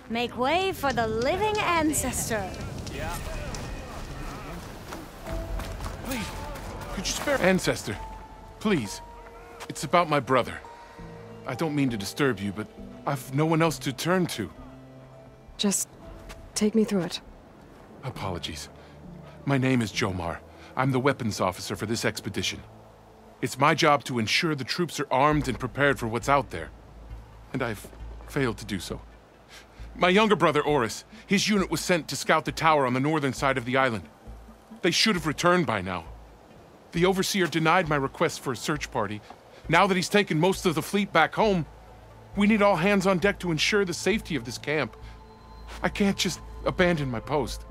Make way for the living ancestor. Please, could you spare... Ancestor, please. It's about my brother. I don't mean to disturb you, but I've no one else to turn to. Just take me through it. Apologies. My name is Jomar. I'm the weapons officer for this expedition. It's my job to ensure the troops are armed and prepared for what's out there. And I've failed to do so. My younger brother, Oris, his unit was sent to scout the tower on the northern side of the island. They should have returned by now. The Overseer denied my request for a search party. Now that he's taken most of the fleet back home, we need all hands on deck to ensure the safety of this camp. I can't just abandon my post.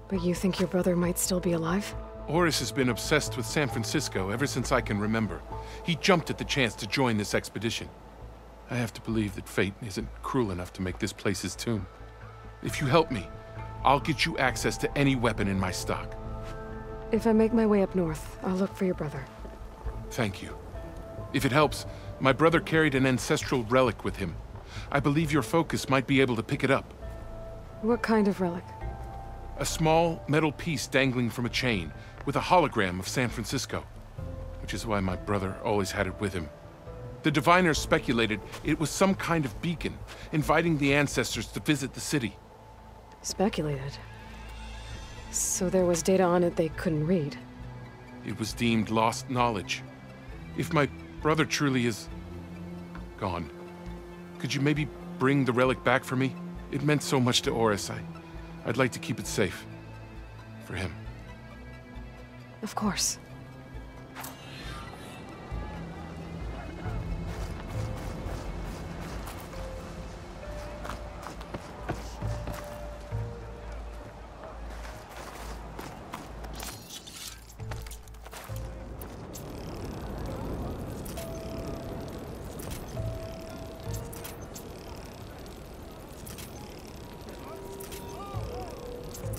But you think your brother might still be alive? Oris has been obsessed with San Francisco ever since I can remember. He jumped at the chance to join this expedition. I have to believe that fate isn't cruel enough to make this place his tomb. If you help me, I'll get you access to any weapon in my stock. If I make my way up north, I'll look for your brother. Thank you. If it helps, my brother carried an ancestral relic with him. I believe your focus might be able to pick it up. What kind of relic? A small metal piece dangling from a chain with a hologram of San Francisco, which is why my brother always had it with him. The diviners speculated it was some kind of beacon, inviting the ancestors to visit the city. Speculated? So there was data on it they couldn't read? It was deemed lost knowledge. If my brother truly is... gone, could you maybe bring the relic back for me? It meant so much to Oris. I'd like to keep it safe. For him. Of course.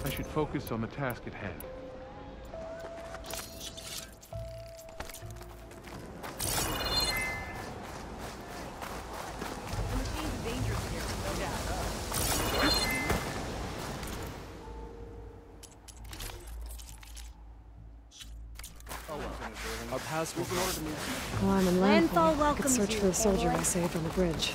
I should focus on the task at hand. While I'm in landfall, I could welcomes search you, for the soldier boy. I saved on the bridge.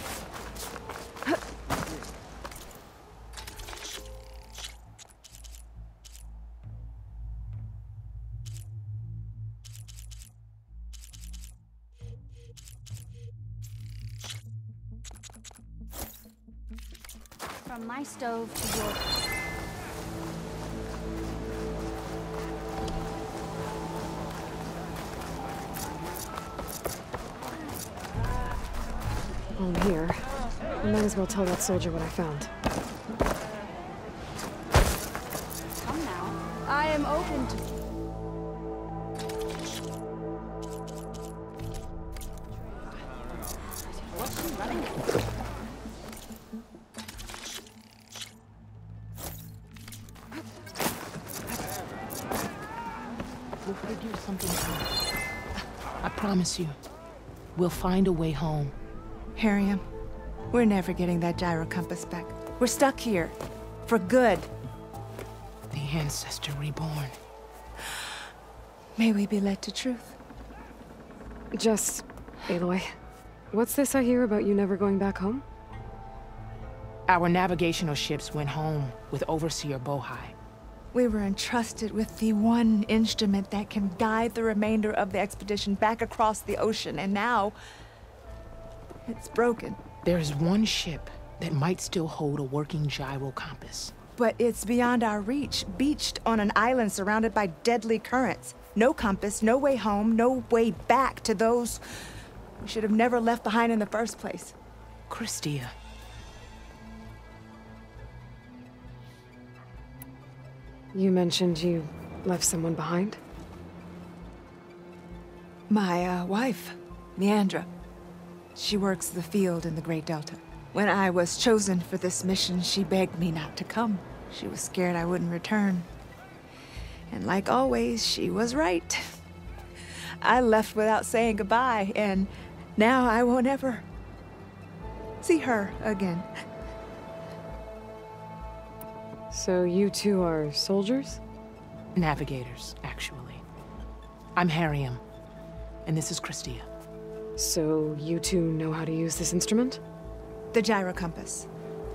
From my stove to your... While I'm here, I might as well tell that soldier what I found. Come now. I am open to... What's she running at? We'll figure something out. I promise you. We'll find a way home. Harriam, we're never getting that gyro compass back. We're stuck here. For good. The ancestor reborn. May we be led to truth. Just, Aloy, what's this I hear about you never going back home? Our navigational ships went home with Overseer Bohai. We were entrusted with the one instrument that can guide the remainder of the expedition back across the ocean, and now... it's broken. There is one ship that might still hold a working gyro compass. But it's beyond our reach, beached on an island surrounded by deadly currents. No compass, no way home, no way back to those we should have never left behind in the first place. Christia. You mentioned you left someone behind? My wife, Leandra. She works the field in the Great Delta. When I was chosen for this mission, she begged me not to come. She was scared I wouldn't return. And like always, she was right. I left without saying goodbye, and now I won't ever see her again. So you two are soldiers? Navigators, actually. I'm Harriam, and this is Christia. So you two know how to use this instrument? The gyro compass.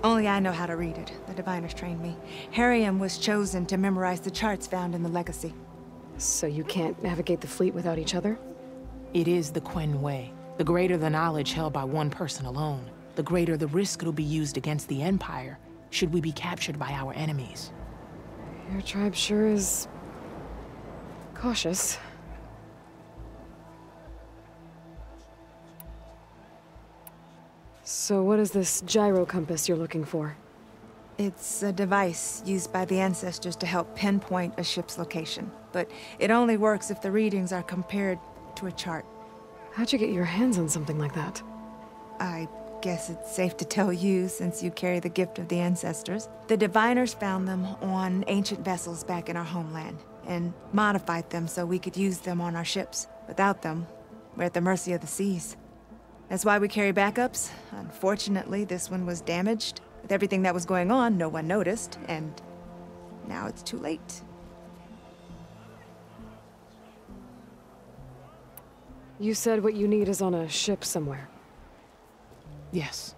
Only I know how to read it. The diviners trained me. Harriam was chosen to memorize the charts found in the Legacy. So you can't navigate the fleet without each other? It is the Quen way. The greater the knowledge held by one person alone, the greater the risk it'll be used against the Empire, should we be captured by our enemies. Your tribe sure is... cautious. So what is this gyro compass you're looking for? It's a device used by the ancestors to help pinpoint a ship's location. But it only works if the readings are compared to a chart. How'd you get your hands on something like that? I guess it's safe to tell you, since you carry the gift of the ancestors. The diviners found them on ancient vessels back in our homeland, and modified them so we could use them on our ships. Without them, we're at the mercy of the seas. That's why we carry backups. Unfortunately, this one was damaged. With everything that was going on, no one noticed, and now it's too late. You said what you need is on a ship somewhere. Yes.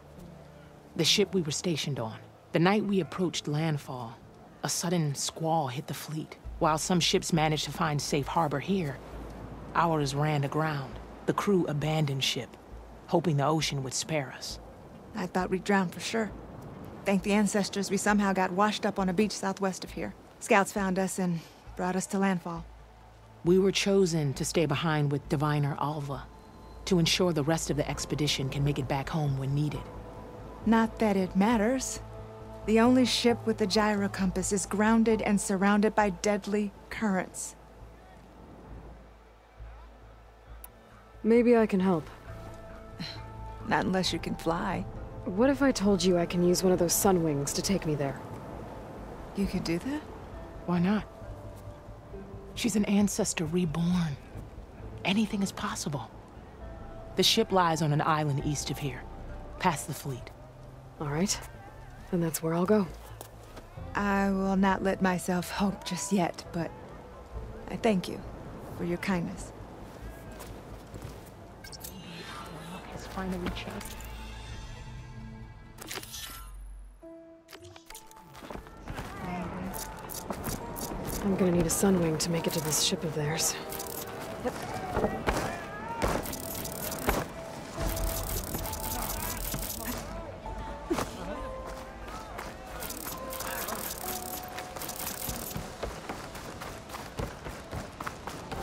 The ship we were stationed on. The night we approached landfall, a sudden squall hit the fleet. While some ships managed to find safe harbor here, ours ran aground. The crew abandoned ship, hoping the ocean would spare us. I thought we'd drown for sure. Thank the ancestors, we somehow got washed up on a beach southwest of here. Scouts found us and brought us to landfall. We were chosen to stay behind with Diviner Alva, to ensure the rest of the expedition can make it back home when needed. Not that it matters. The only ship with the gyro compass is grounded and surrounded by deadly currents. Maybe I can help. Not unless you can fly. What if I told you I can use one of those sun wings to take me there? You could do that? Why not? She's an ancestor reborn. Anything is possible. The ship lies on an island east of here, past the fleet. All right. Then that's where I'll go. I will not let myself hope just yet, but I thank you for your kindness. Has finally checked. I'm gonna need a sun wing to make it to this ship of theirs. Yep.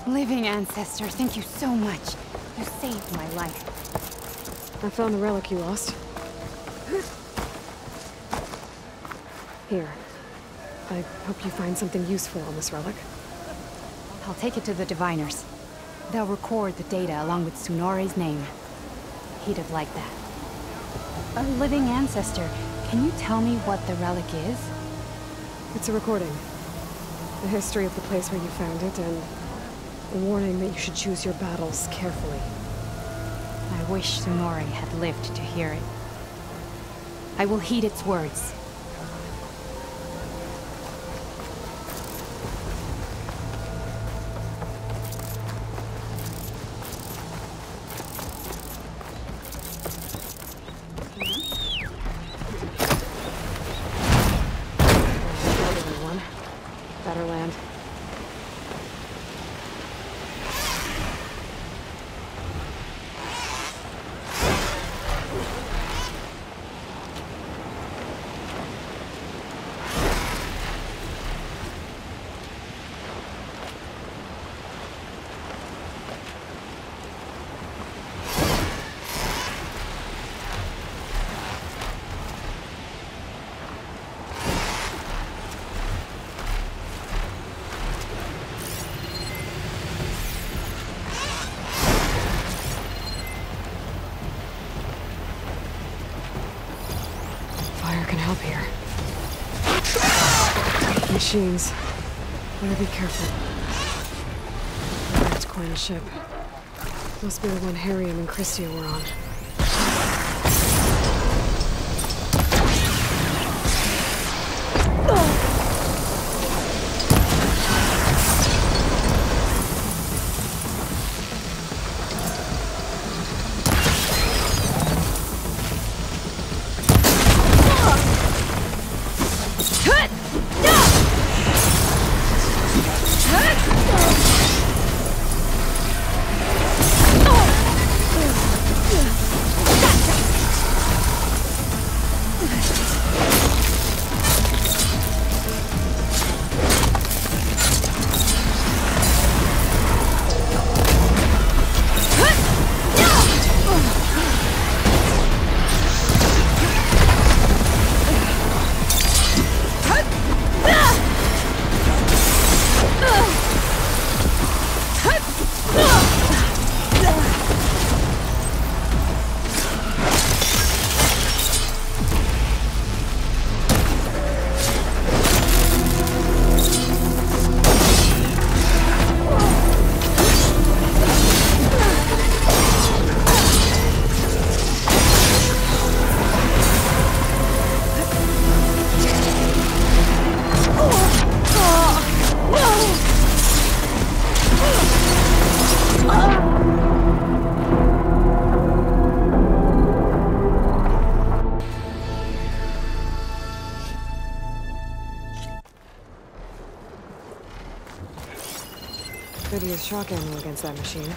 Living ancestor, thank you so much. You saved my life. I found the relic you lost. Here. I hope you find something useful on this relic. I'll take it to the diviners. They'll record the data along with Sunore's name. He'd have liked that. A living ancestor, can you tell me what the relic is? It's a recording. The history of the place where you found it, and a warning that you should choose your battles carefully. I wish Sunore had lived to hear it. I will heed its words. Better land. Fire can help here. Machines. Better be careful. That's Quinn's ship. Must be the one Harriam and Christia were on. Oh! Could use shock ammo against that machine.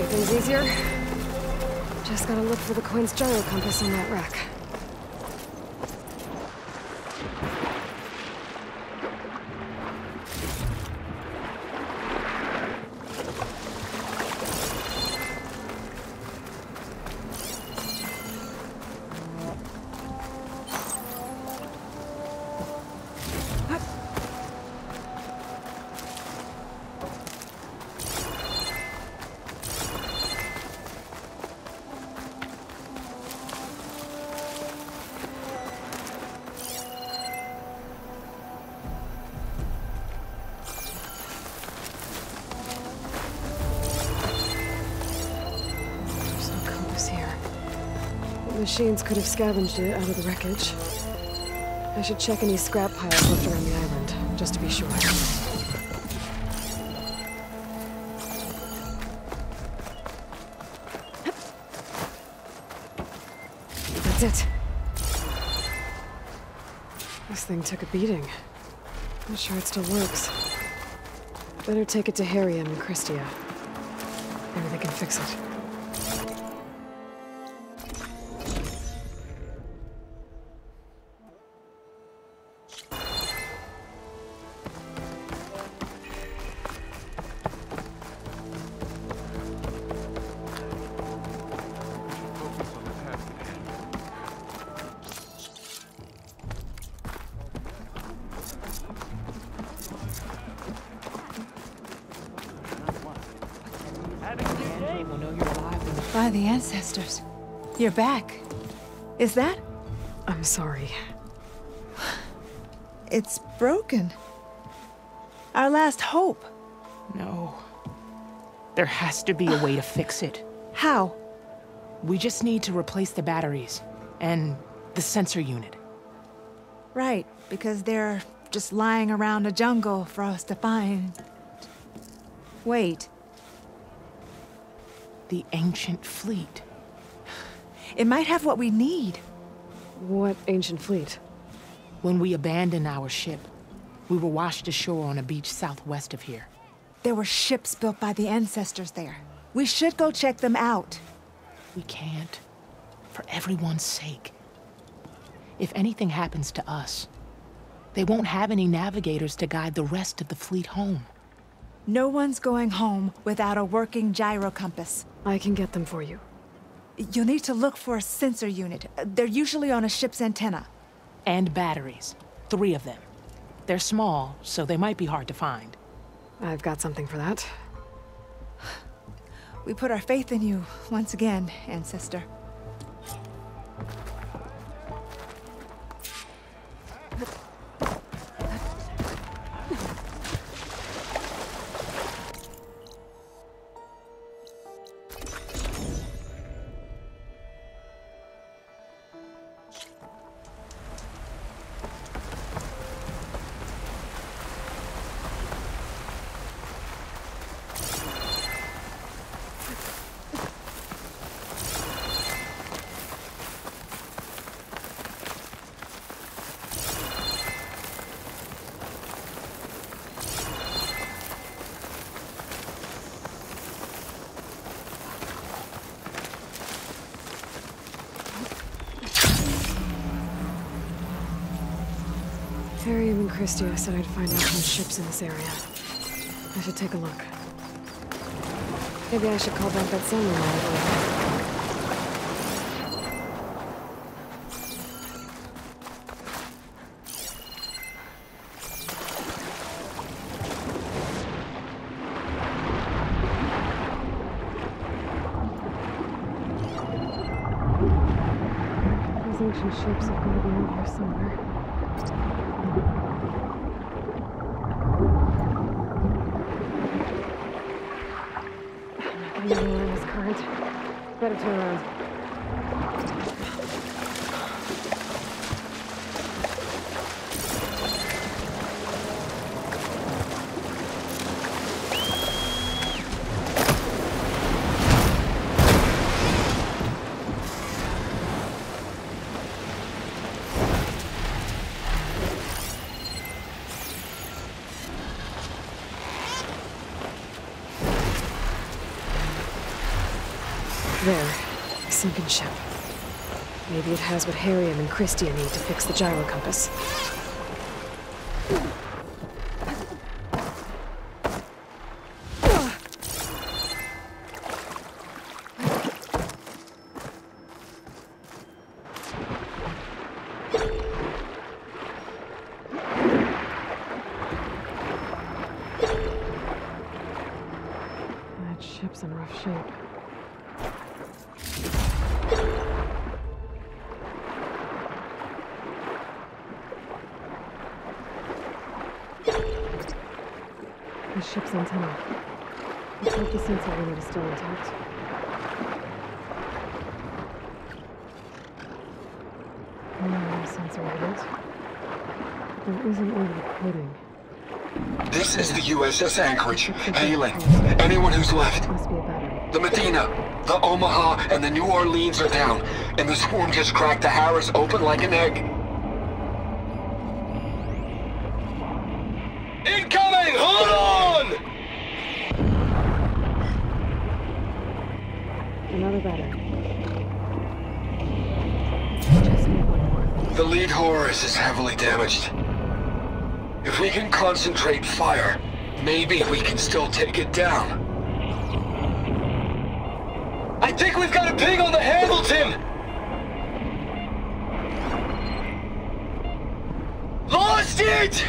Things easier. Just gotta look for the coin's gyro compass on that rack. machines could have scavenged it out of the wreckage. I should check any scrap piles left around the island, just to be sure. That's it. This thing took a beating. Not sure it still works. Better take it to Harriam and Christia. Maybe they can fix it. By the ancestors. You're back. Is that? I'm sorry. It's broken. Our last hope. No. There has to be a way to fix it. How? We just need to replace the batteries and the sensor unit. Right, because they're just lying around a jungle for us to find. Wait. The ancient fleet. It might have what we need. What ancient fleet? When we abandoned our ship, we were washed ashore on a beach southwest of here. There were ships built by the ancestors there. We should go check them out. We can't. For everyone's sake. If anything happens to us, they won't have any navigators to guide the rest of the fleet home. No one's going home without a working gyro compass. I can get them for you. You'll need to look for a sensor unit. They're usually on a ship's antenna. And batteries. 3 of them. They're small, so they might be hard to find. I've got something for that. We put our faith in you once again, Ancestor. Harriam and Christia said I'd find out on ships in this area. I should take a look. Maybe I should call back that sonar monitor. Those ancient ships have got to be out here somewhere. I'm not getting around this current. Better turn around. There. A sunken ship. Maybe it has what Harriam and Christia need to fix the gyro compass. That ship's in rough shape. The ship's antenna. Let's hope the sensor unit is still intact. That's irrelevant. There isn't any coding. This is the USS Anchorage. Hailing. Anyone who's left. Must be a battery. The Medina, the Omaha, and the New Orleans are down, and the swarm just cracked the Harris open like an egg. Incoming! Hold on! Another battery. Just need one more. The lead Horus is heavily damaged. If we can concentrate fire, maybe we can still take it down. I think we've got a ping on the Hamilton! Lost it!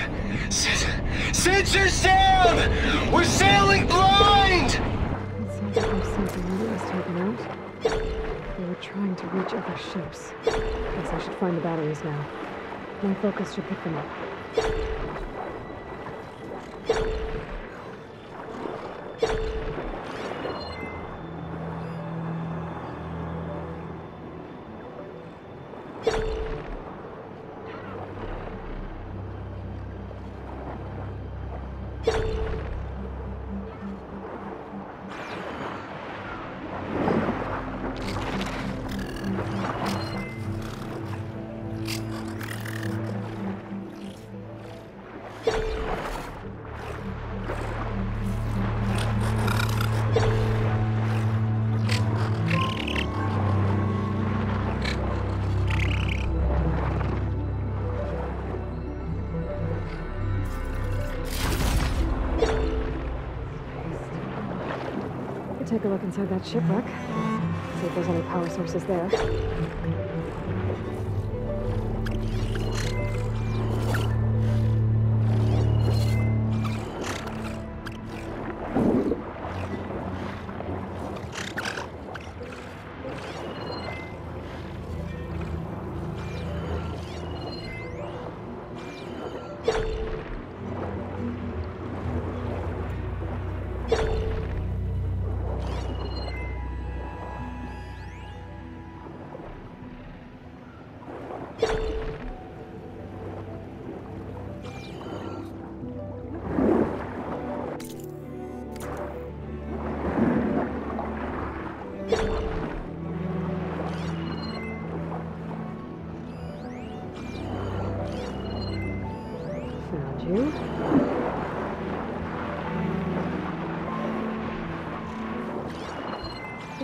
Sensors down! We're sailing blind! It sounds like there's something that was taken out. They were trying to reach other ships. Guess I should find the batteries now. My focus should pick them up. Take a look inside that shipwreck. See if there's any power sources there.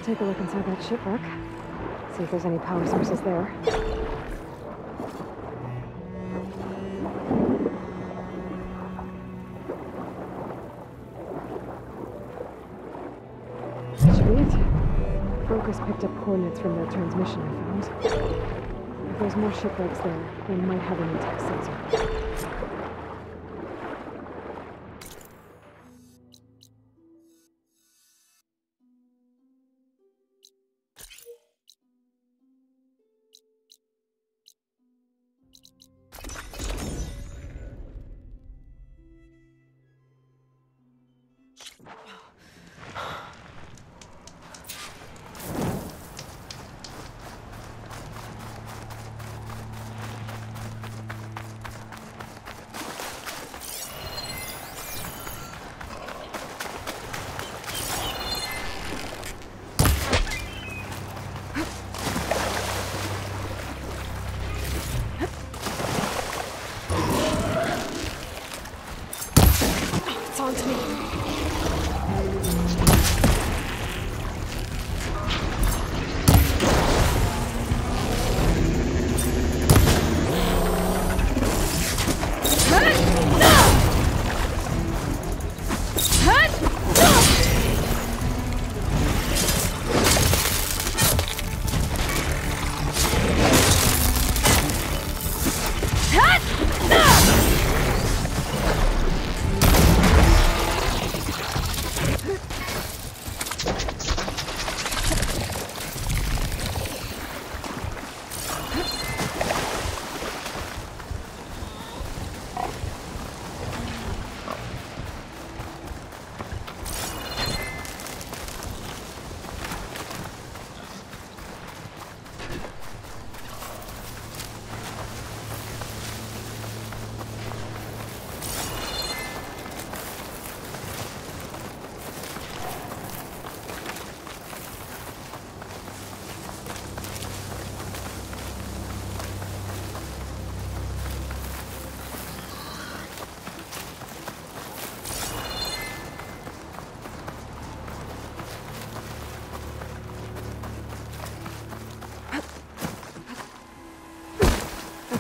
Take a look inside that shipwreck. See if there's any power sources there. That should be it. Focus picked up coordinates from the transmission I found. If there's more shipwrecks there, they might have an intact sensor.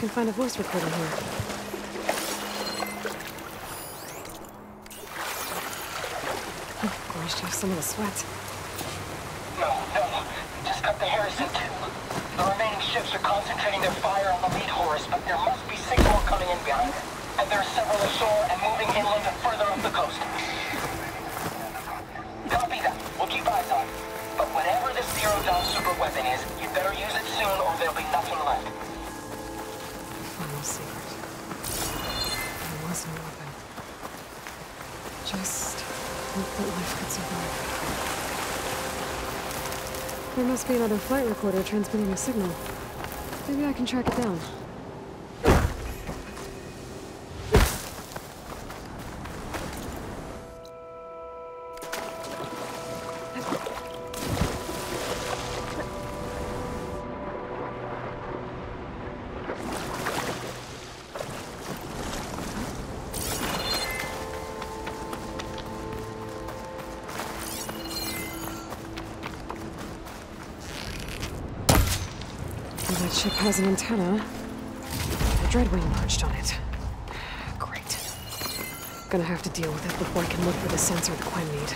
can find a voice recorder here. Gosh, have some of the sweat. No. Just cut the Harrison too. The remaining ships are concentrating their fire on the lead Horus, but there must be 6 more coming in behind it. And there are several ashore and moving inland and further up the coast. Copy that. We'll keep eyes on it. But whatever this zero-dawn super weapon is, you better use it soon or there'll be nothing left. Final secret. There was no weapon. Just hope that life could survive. There must be another flight recorder transmitting a signal. Maybe I can track it down. That ship has an antenna. A dreadwing perched on it. Great. Gonna have to deal with it before I can look for the sensor the Quen need.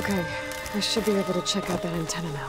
Okay, I should be able to check out that antenna now.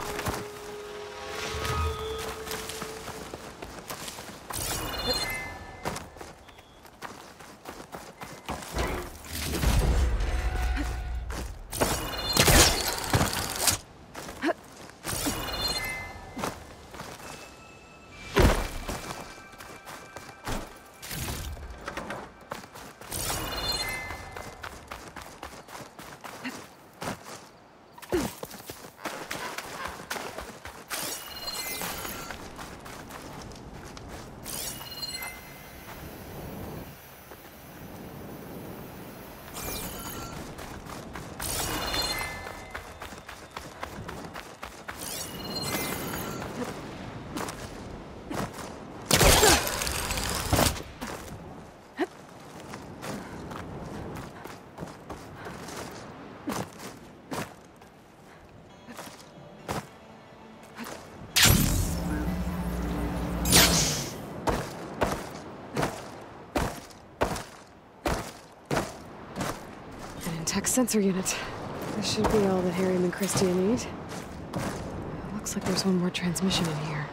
Tech sensor unit. This should be all that Harriman and Christia need. Looks like there's one more transmission in here.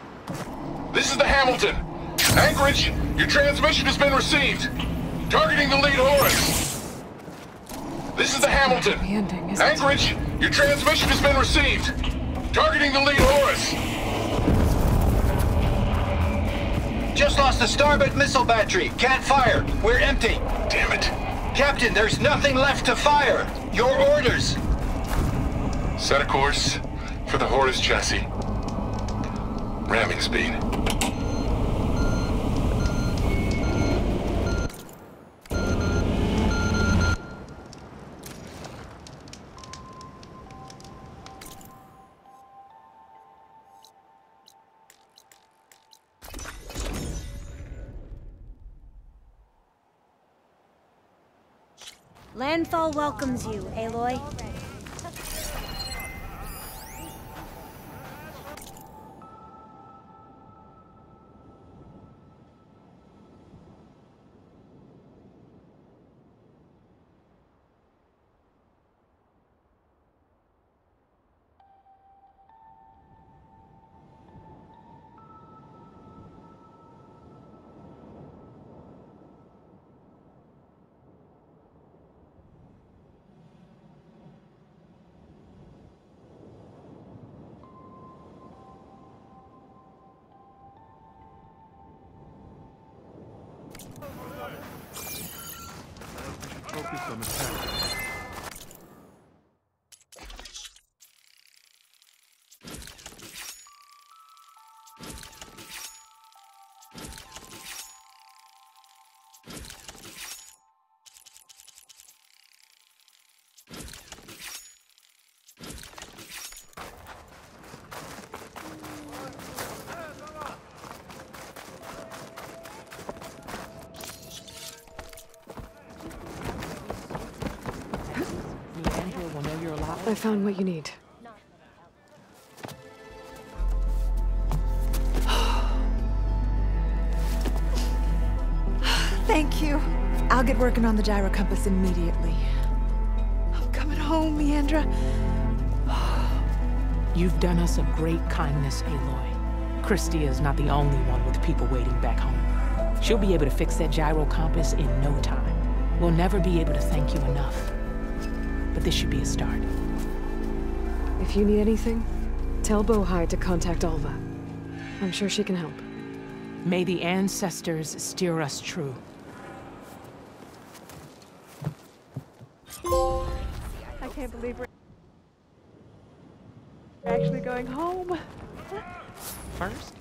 This is the Hamilton. Anchorage, your transmission has been received. Targeting the lead Horus. This is the Hamilton. Happy ending, isn't it? Anchorage, your transmission has been received. Targeting the lead Horus. Just lost the starboard missile battery. Can't fire. We're empty. Damn it. Captain, there's nothing left to fire. Your orders. Set a course for the Horus chassis. Ramming speed. Landfall welcomes you, Aloy. Focus on the task. I found what you need. Thank you. I'll get working on the gyro compass immediately. I'm coming home, Leandra. You've done us a great kindness, Aloy. Christia is not the only one with people waiting back home. She'll be able to fix that gyro compass in no time. We'll never be able to thank you enough. But this should be a start. If you need anything, tell Bohai to contact Alva. I'm sure she can help. May the ancestors steer us true. I can't believe we're actually going home. First,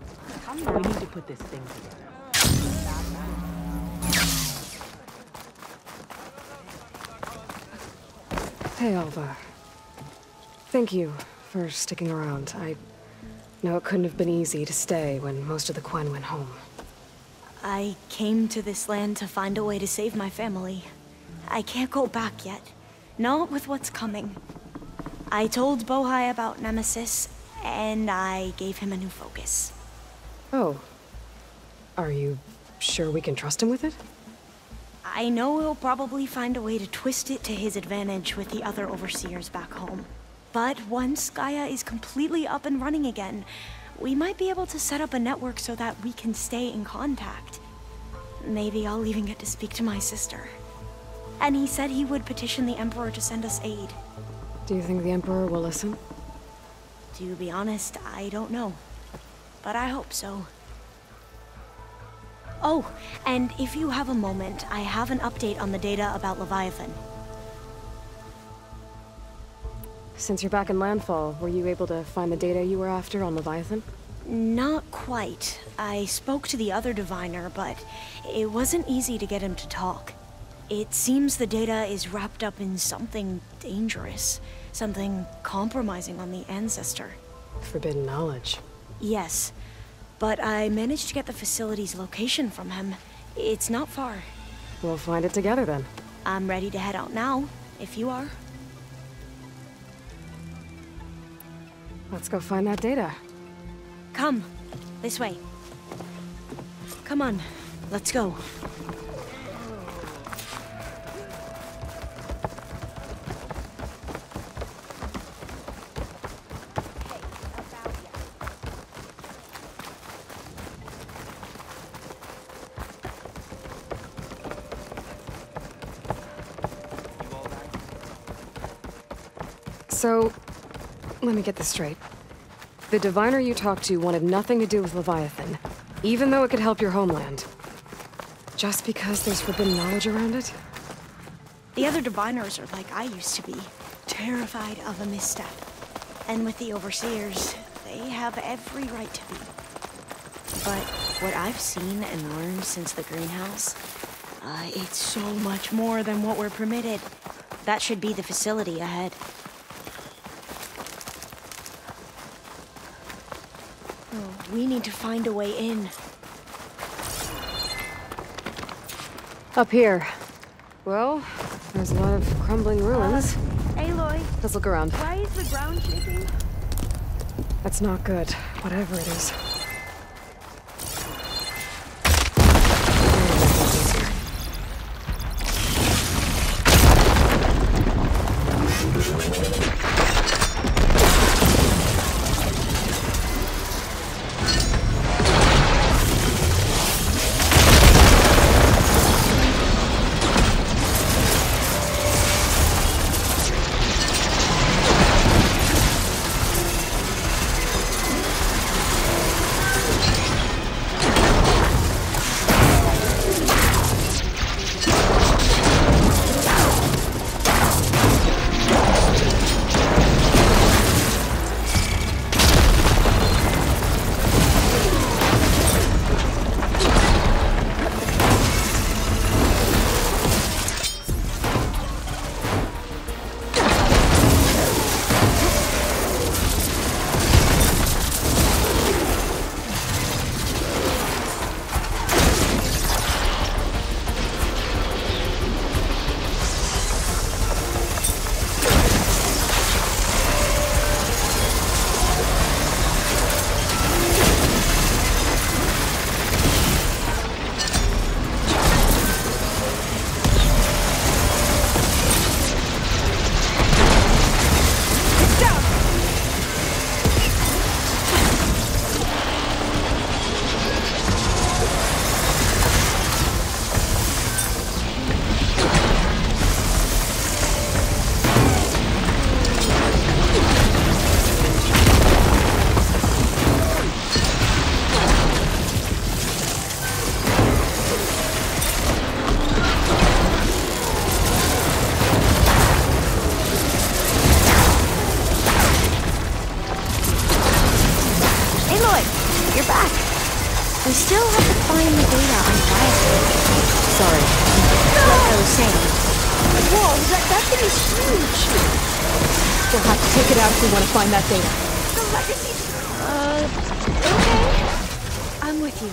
we need to put this thing together. Hey, Alva. Thank you for sticking around. I know it couldn't have been easy to stay when most of the Quen went home. I came to this land to find a way to save my family. I can't go back yet. Not with what's coming. I told Bohai about Nemesis, and I gave him a new focus. Oh. Are you sure we can trust him with it? I know he'll probably find a way to twist it to his advantage with the other overseers back home. But once Gaia is completely up and running again, we might be able to set up a network so that we can stay in contact. Maybe I'll even get to speak to my sister. And he said he would petition the Emperor to send us aid. Do you think the Emperor will listen? To be honest, I don't know. But I hope so. Oh, and if you have a moment, I have an update on the data about Leviathan. Since you're back in Landfall, were you able to find the data you were after on Leviathan? Not quite. I spoke to the other diviner, but it wasn't easy to get him to talk. It seems the data is wrapped up in something dangerous, something compromising on the Ancestor. Forbidden knowledge. Yes, but I managed to get the facility's location from him. It's not far. We'll find it together then. I'm ready to head out now, if you are. Let's go find that data. Come, this way. Come on, let's go. So, let me get this straight. The diviner you talked to wanted nothing to do with Leviathan, even though it could help your homeland. Just because there's forbidden knowledge around it? The other diviners are like I used to be, terrified of a misstep. And with the Overseers, they have every right to be. But what I've seen and learned since the greenhouse, it's so much more than what we're permitted. That should be the facility ahead. Oh, we need to find a way in. Up here. Well, there's a lot of crumbling ruins. Aloy, Let's look around. why is the ground shaking? That's not good, whatever it is. We still have to find the data on Leviathan. Sorry. Like I was saying. Whoa, that thing is huge! We'll have to take it out if we want to find that data. The legacy... okay. I'm with you.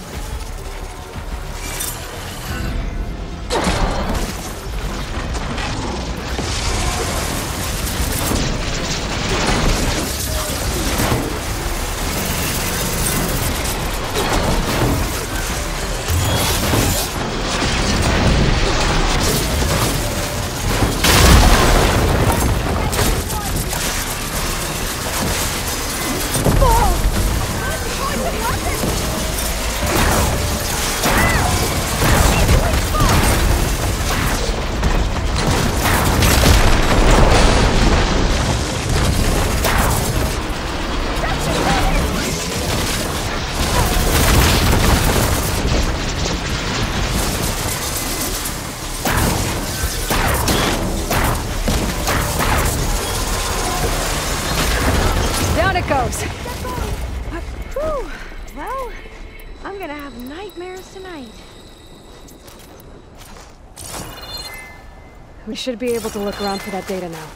it goes. Whew. Well, I'm gonna have nightmares tonight. We should be able to look around for that data now.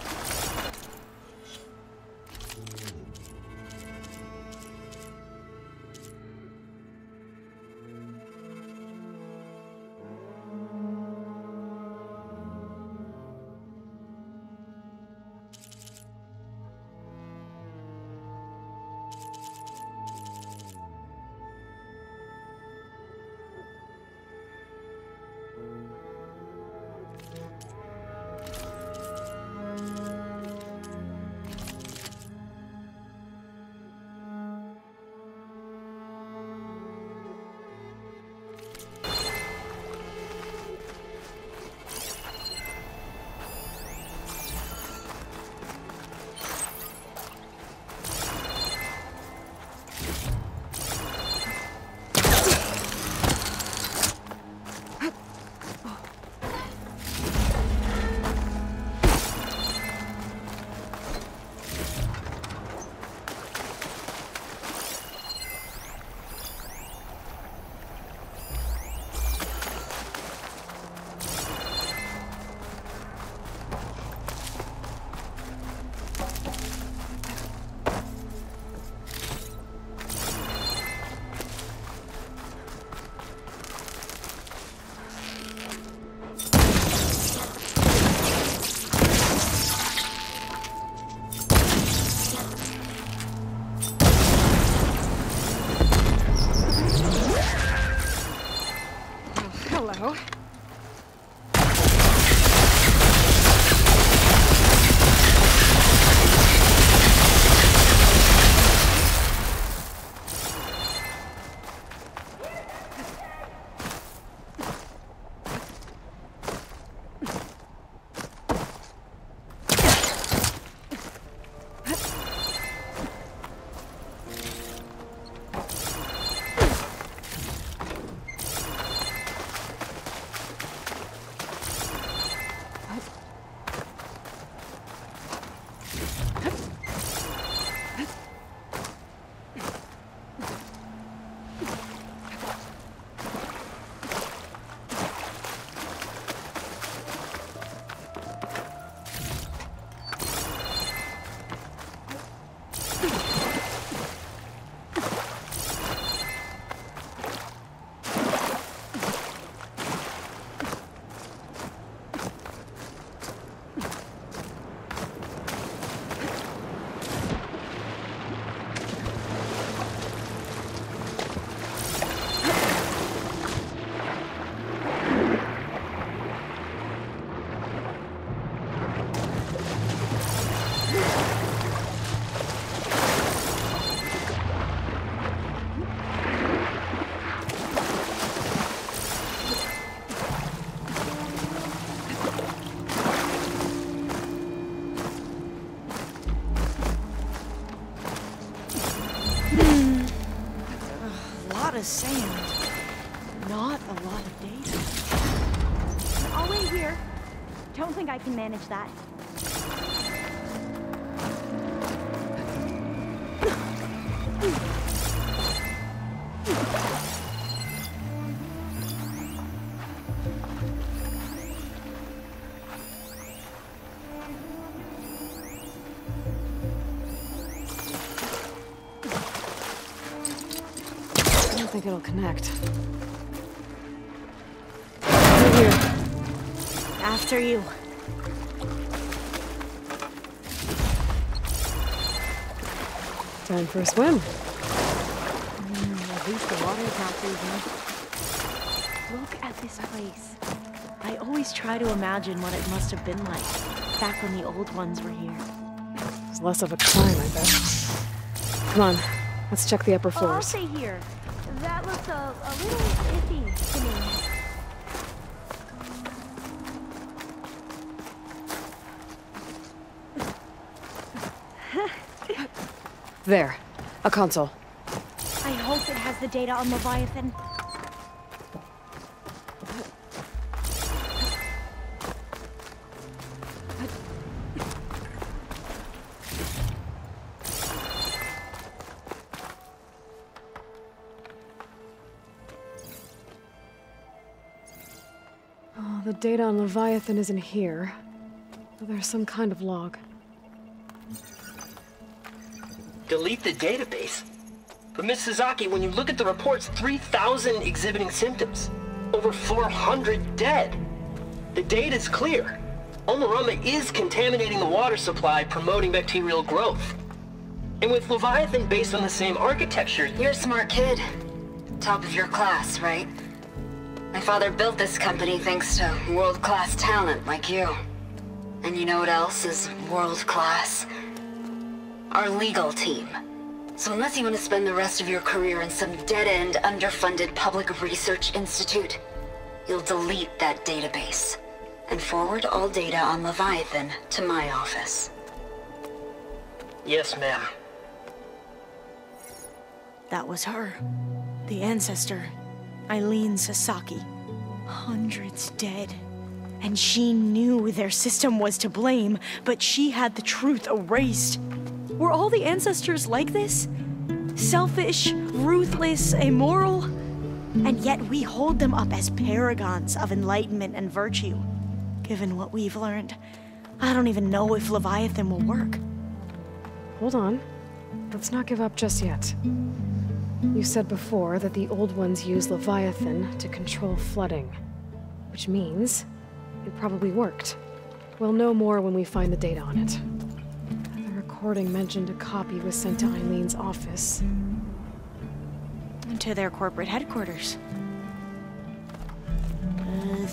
Hello. Of sand, not a lot of data. I'll wait here. Don't think I can manage that. I don't think it'll connect. Over here. After you. Time for a swim. At least the water is not freezing. Look at this place. I always try to imagine what it must have been like back when the old ones were here. It's less of a climb, I bet. Come on, let's check the upper floors. I'll stay here. That looks a little iffy to me. There, a console. I hope it has the data on Leviathan. the data on Leviathan isn't here. But there's some kind of log. Delete the database? But Miss Sasaki, when you look at the reports, 3,000 exhibiting symptoms. Over 400 dead. The data's clear. Omarama is contaminating the water supply, promoting bacterial growth. And with Leviathan based on the same architecture... You're a smart kid. Top of your class, right? My father built this company thanks to world-class talent like you. And you know what else is world-class? Our legal team. So unless you want to spend the rest of your career in some dead-end, underfunded public research institute, you'll delete that database and forward all data on Leviathan to my office. Yes, ma'am. That was her. The ancestor, Eileen Sasaki. Hundreds dead. And she knew their system was to blame, but she had the truth erased. Were all the ancestors like this? Selfish, ruthless, immoral? And yet we hold them up as paragons of enlightenment and virtue. Given what we've learned, I don't even know if Leviathan will work. Hold on. Let's not give up just yet. You said before that the old ones use Leviathan to control flooding. Which means it probably worked. We'll know more when we find the data on it. The recording mentioned a copy was sent to Eileen's office. To their corporate headquarters.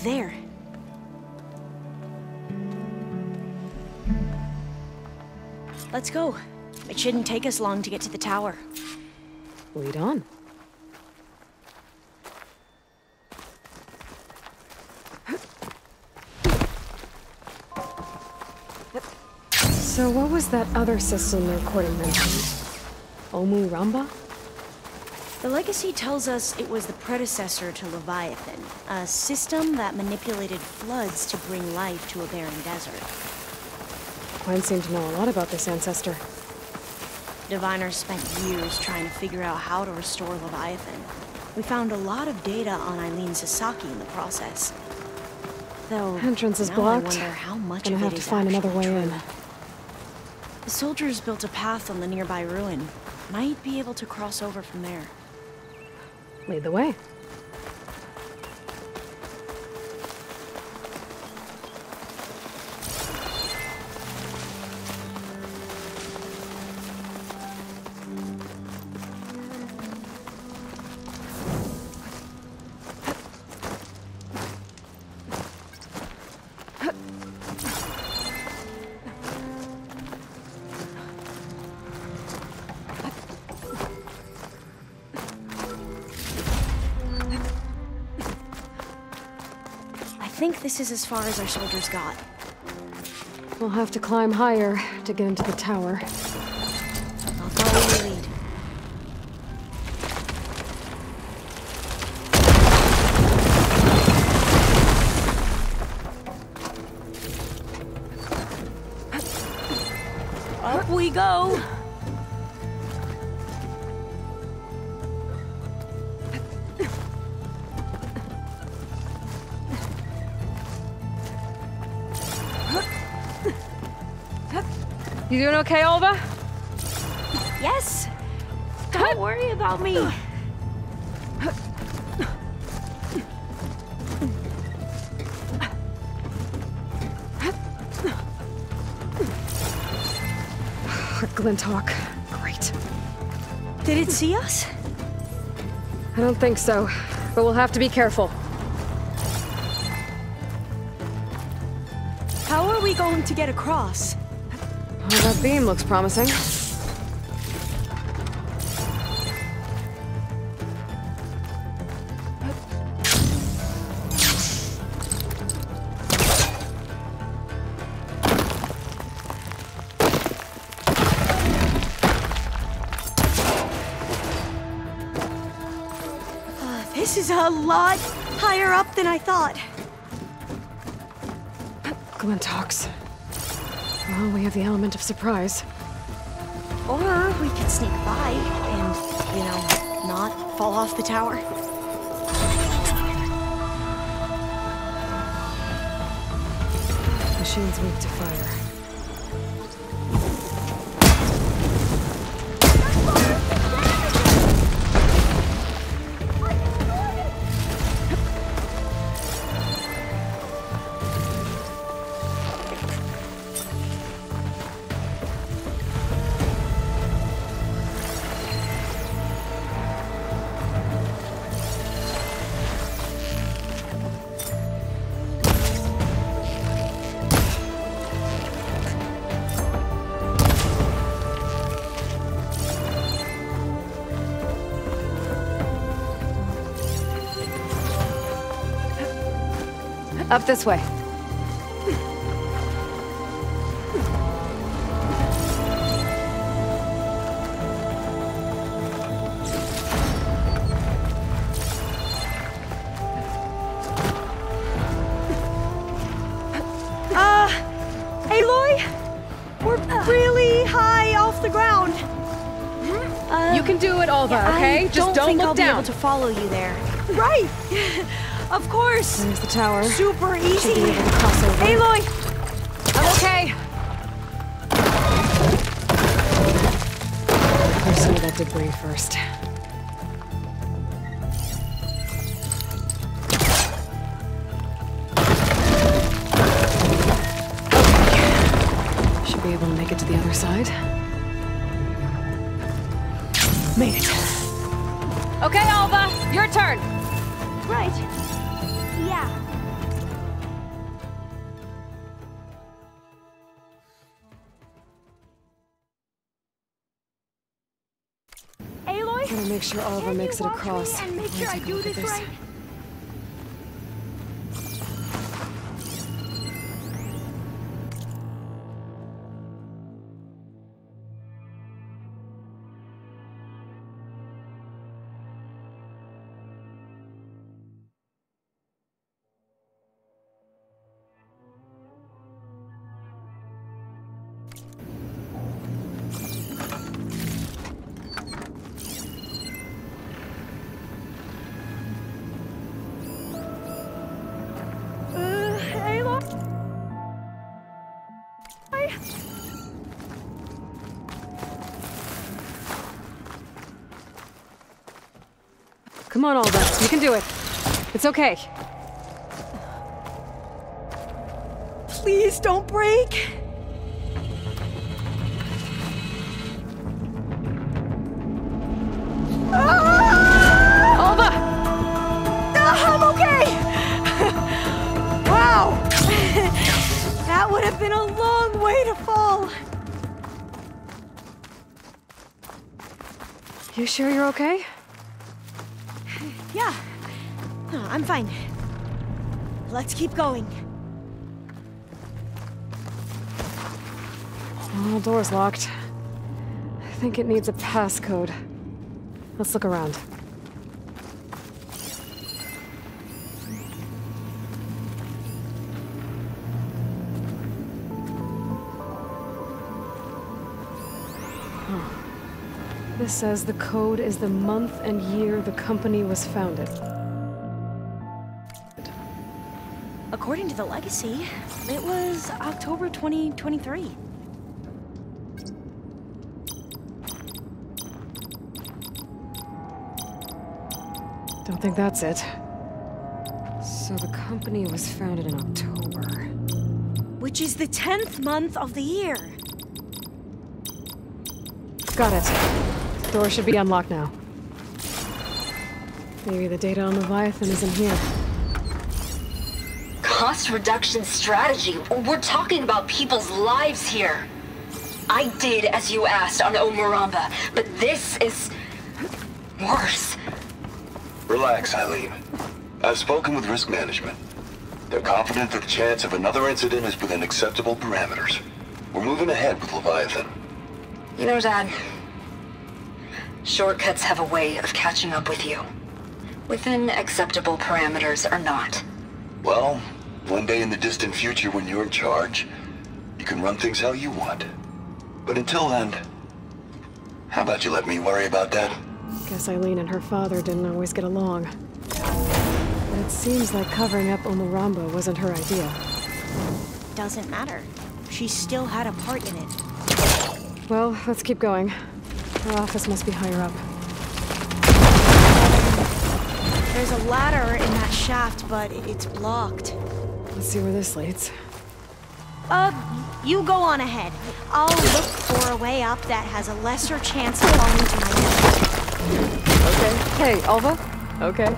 There. Let's go. It shouldn't take us long to get to the tower. Lead on. So what was that other system the recording mentioned? Omu Ramba? The legacy tells us it was the predecessor to Leviathan, a system that manipulated floods to bring life to a barren desert. Quine seemed to know a lot about this ancestor. Diviners spent years trying to figure out how to restore Leviathan. We found a lot of data on Eileen Sasaki in the process. Though, entrance is now blocked. I wonder how much Gonna of it have to is find another way actually in. true. The soldiers built a path on the nearby ruin. Might be able to cross over from there. Lead the way. I think this is as far as our soldiers got. We'll have to climb higher to get into the tower. I'll follow your lead. Up we go! You doing okay, Olva? Yes! Don't worry about me! Glinthawk. Great. Did it see us? I don't think so, but we'll have to be careful. How are we going to get across? Well, that beam looks promising. This is a lot higher up than I thought. Glinthawks. Well, we have the element of surprise. Or we could sneak by and, you know, not fall off the tower. machine's weak to fire. Up this way. Aloy? We're really high off the ground. You can do it, Alva, okay? Just don't think look I'll down. be able to follow you there. Right! Of course! There's the tower. Super Should easy! be able to cross over. Aloy! I'm okay. Clear some of that debris first. Okay. Should be able to make it to the other side. Made it. Okay, Alva, your turn. Right. Yeah. Aloy? Gotta make sure Alva makes it across. And make before sure I take a do look at this right. Come on, Alva. You can do it. It's okay. Please don't break. Alva! I'm okay! Wow! That would have been a long way to fall. You sure you're okay? Yeah. No, I'm fine. Let's keep going. Oh, the door's locked. I think it needs a passcode. Let's look around. This says the code is the month and year the company was founded. According to the legacy, it was October 2023. Don't think that's it. So the company was founded in October. Which is the 10th month of the year. Got it. Door should be unlocked now. Maybe the data on Leviathan isn't here. Cost reduction strategy? We're talking about people's lives here. I did as you asked on Omuramba, but this is worse. Relax, Eileen. I've spoken with risk management. They're confident that the chance of another incident is within acceptable parameters. We're moving ahead with Leviathan. You know, Dad, shortcuts have a way of catching up with you. Within acceptable parameters or not. Well, one day in the distant future when you're in charge, you can run things how you want. But until then, how about you let me worry about that? Guess Eileen and her father didn't always get along. But it seems like covering up Omuramba wasn't her idea. doesn't matter. She still had a part in it. Well, let's keep going. Her office must be higher up. There's a ladder in that shaft, but it's blocked. Let's see where this leads. You go on ahead. I'll look for a way up that has a lesser chance of falling to my death. Okay. Hey, Alva? Okay.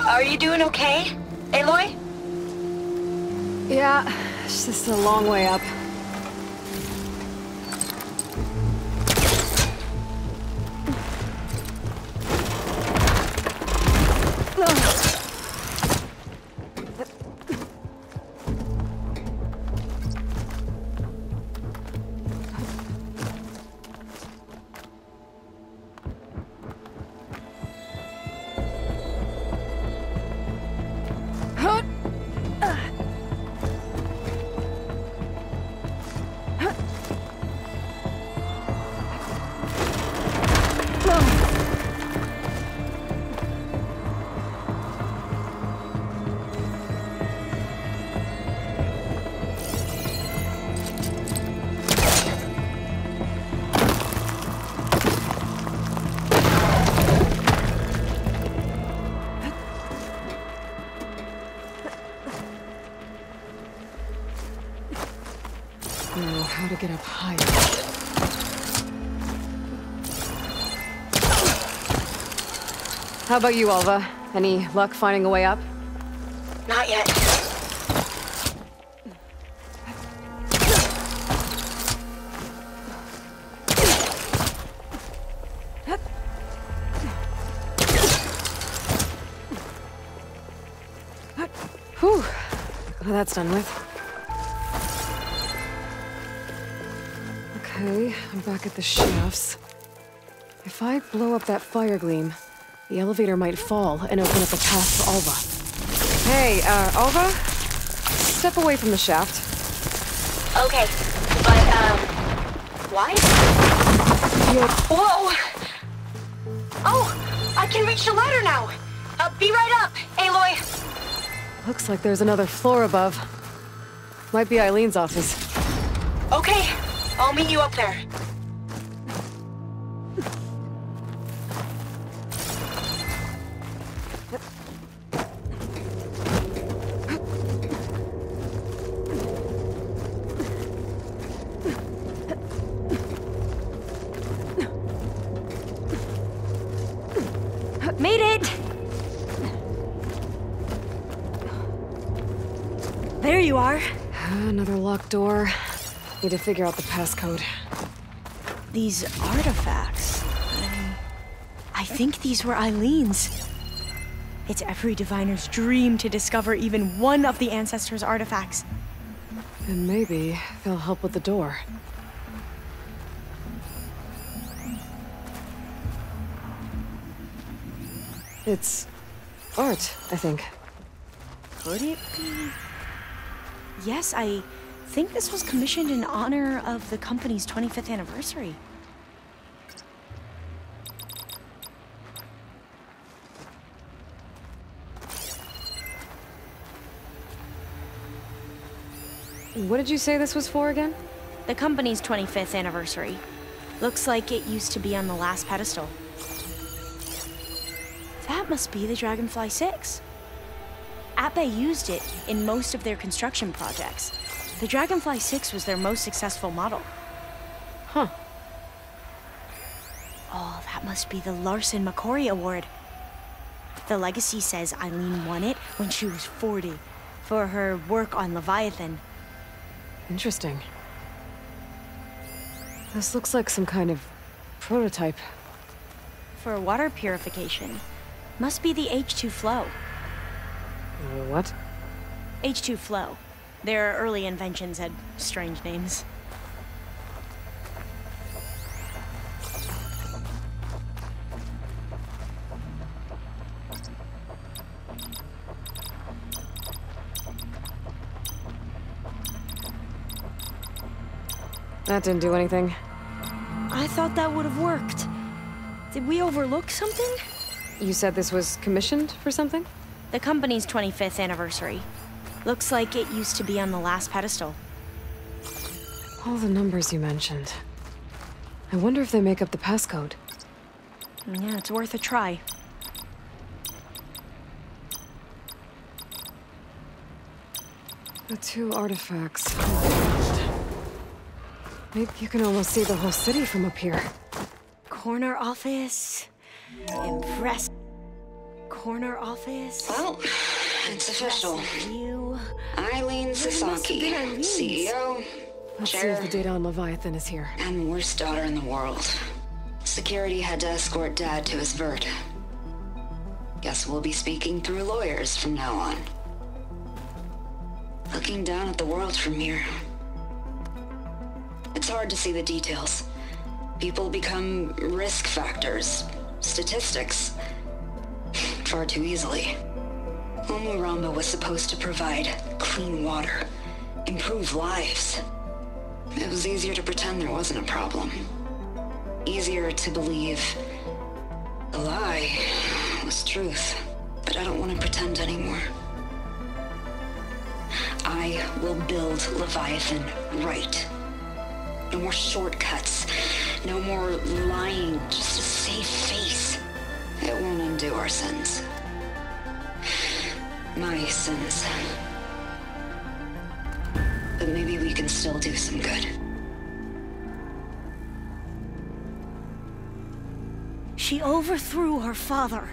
Are you doing okay, Aloy? Yeah, it's just a long way up. Know how to get up higher. How about you, Alva? Any luck finding a way up? Not yet. Whew. Well, that's done with. Okay, I'm back at the shafts. If I blow up that fire gleam, the elevator might fall and open up a path for Alva. Hey, Alva? Step away from the shaft. Okay, but, why? Whoa! Oh! I can reach the ladder now! Be right up, Aloy! Looks like there's another floor above. Might be Eileen's office. Okay, I'll meet you up there. Made it! There you are. Another locked door. Need to figure out the passcode. These artifacts... I think these were Eileen's. It's every diviner's dream to discover even one of the Ancestors' artifacts. And maybe they'll help with the door. It's art, I think. Could it be? Yes, I think this was commissioned in honor of the company's 25th anniversary. What did you say this was for again? The company's 25th anniversary. Looks like it used to be on the last pedestal. That must be the Dragonfly 6. Ape used it in most of their construction projects. The Dragonfly 6 was their most successful model. Huh. Oh, that must be the Larson McCory Award. The legacy says Eileen won it when she was 40 for her work on Leviathan. Interesting. This looks like some kind of prototype. For water purification. Must be the H2 flow. What? H2 flow. Their early inventions had strange names. That didn't do anything. I thought that would have worked. Did we overlook something? You said this was commissioned for something? The company's 25th anniversary. Looks like it used to be on the last pedestal. All the numbers you mentioned. I wonder if they make up the passcode. Yeah, it's worth a try. The two artifacts. Maybe you can almost see the whole city from up here. Corner office. Impress. Corner office. Well, it's official. You. Eileen Sasaki, CEO, Let's see chair, if the data on Leviathan is here. and worst daughter in the world. Security had to escort Dad to his vert. Guess we'll be speaking through lawyers from now on. Looking down at the world from here. It's hard to see the details. People become risk factors, statistics, far too easily. Omuramba was supposed to provide clean water, improve lives. It was easier to pretend there wasn't a problem. Easier to believe the lie was truth. But I don't want to pretend anymore. I will build Leviathan right. No more shortcuts. No more lying just to save face. It won't undo our sins. My sins. But maybe we can still do some good. She overthrew her father,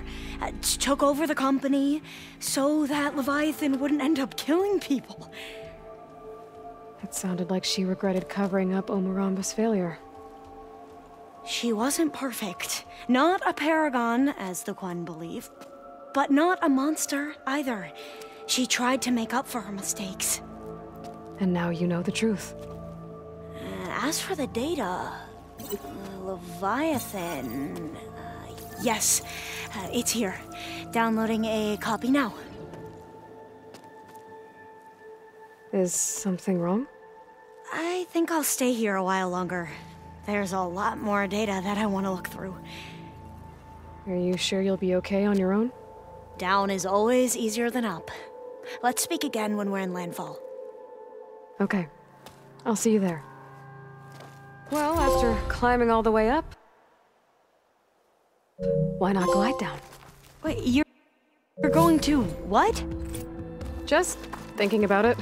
took over the company, so that Leviathan wouldn't end up killing people. It sounded like she regretted covering up Omuramba's failure. She wasn't perfect. Not a paragon, as the Quan believe, but not a monster either. She tried to make up for her mistakes. And now you know the truth. As for the data, Leviathan... yes, it's here. Downloading a copy now. Is something wrong? I think I'll stay here a while longer. There's a lot more data that I want to look through. Are you sure you'll be okay on your own? Down is always easier than up. Let's speak again when we're in landfall. Okay. I'll see you there. Well, after climbing all the way up, why not glide down? Wait, you're going to what? Just thinking about it.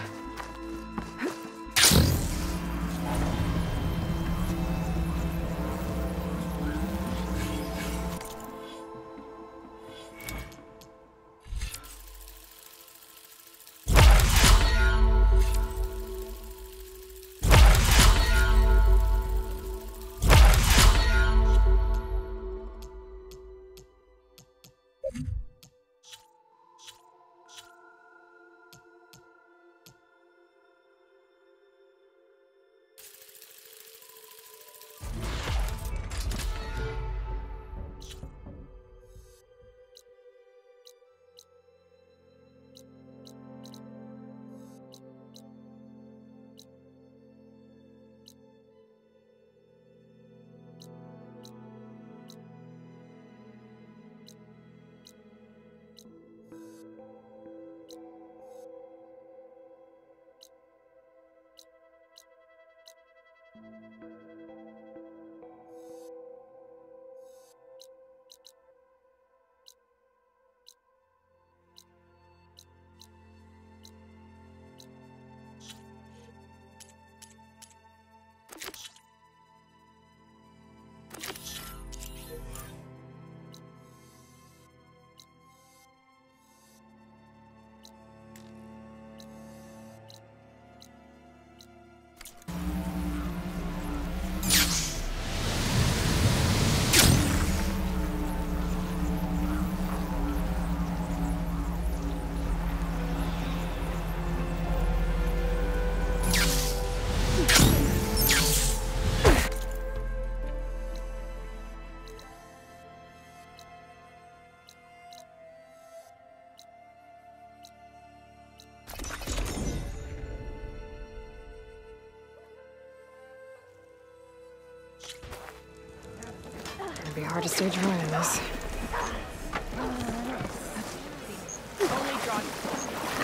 It'd be hard to stay dry in this.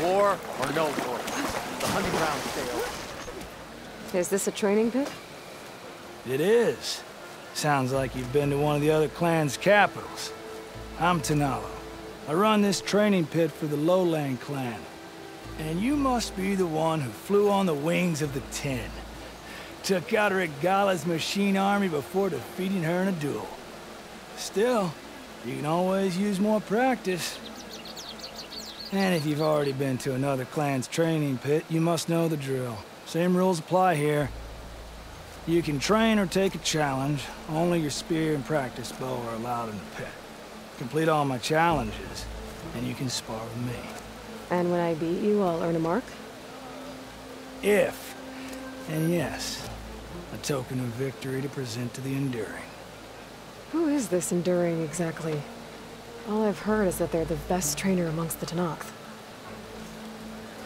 War or no war, the hunting grounds stay open. Is this a training pit? It is. Sounds like you've been to one of the other clan's capitals. I'm Tanalo. I run this training pit for the Lowland clan. And you must be the one who flew on the wings of the Ten. Took out Regala's machine army before defeating her in a duel. Still, you can always use more practice. And if you've already been to another clan's training pit, you must know the drill. Same rules apply here. You can train or take a challenge. Only your spear and practice bow are allowed in the pit. Complete all my challenges, and you can spar with me. And when I beat you, I'll earn a mark? If, and yes, a token of victory to present to the Enduring. Who is this Enduring, exactly? All I've heard is that they're the best trainer amongst the Tenakth.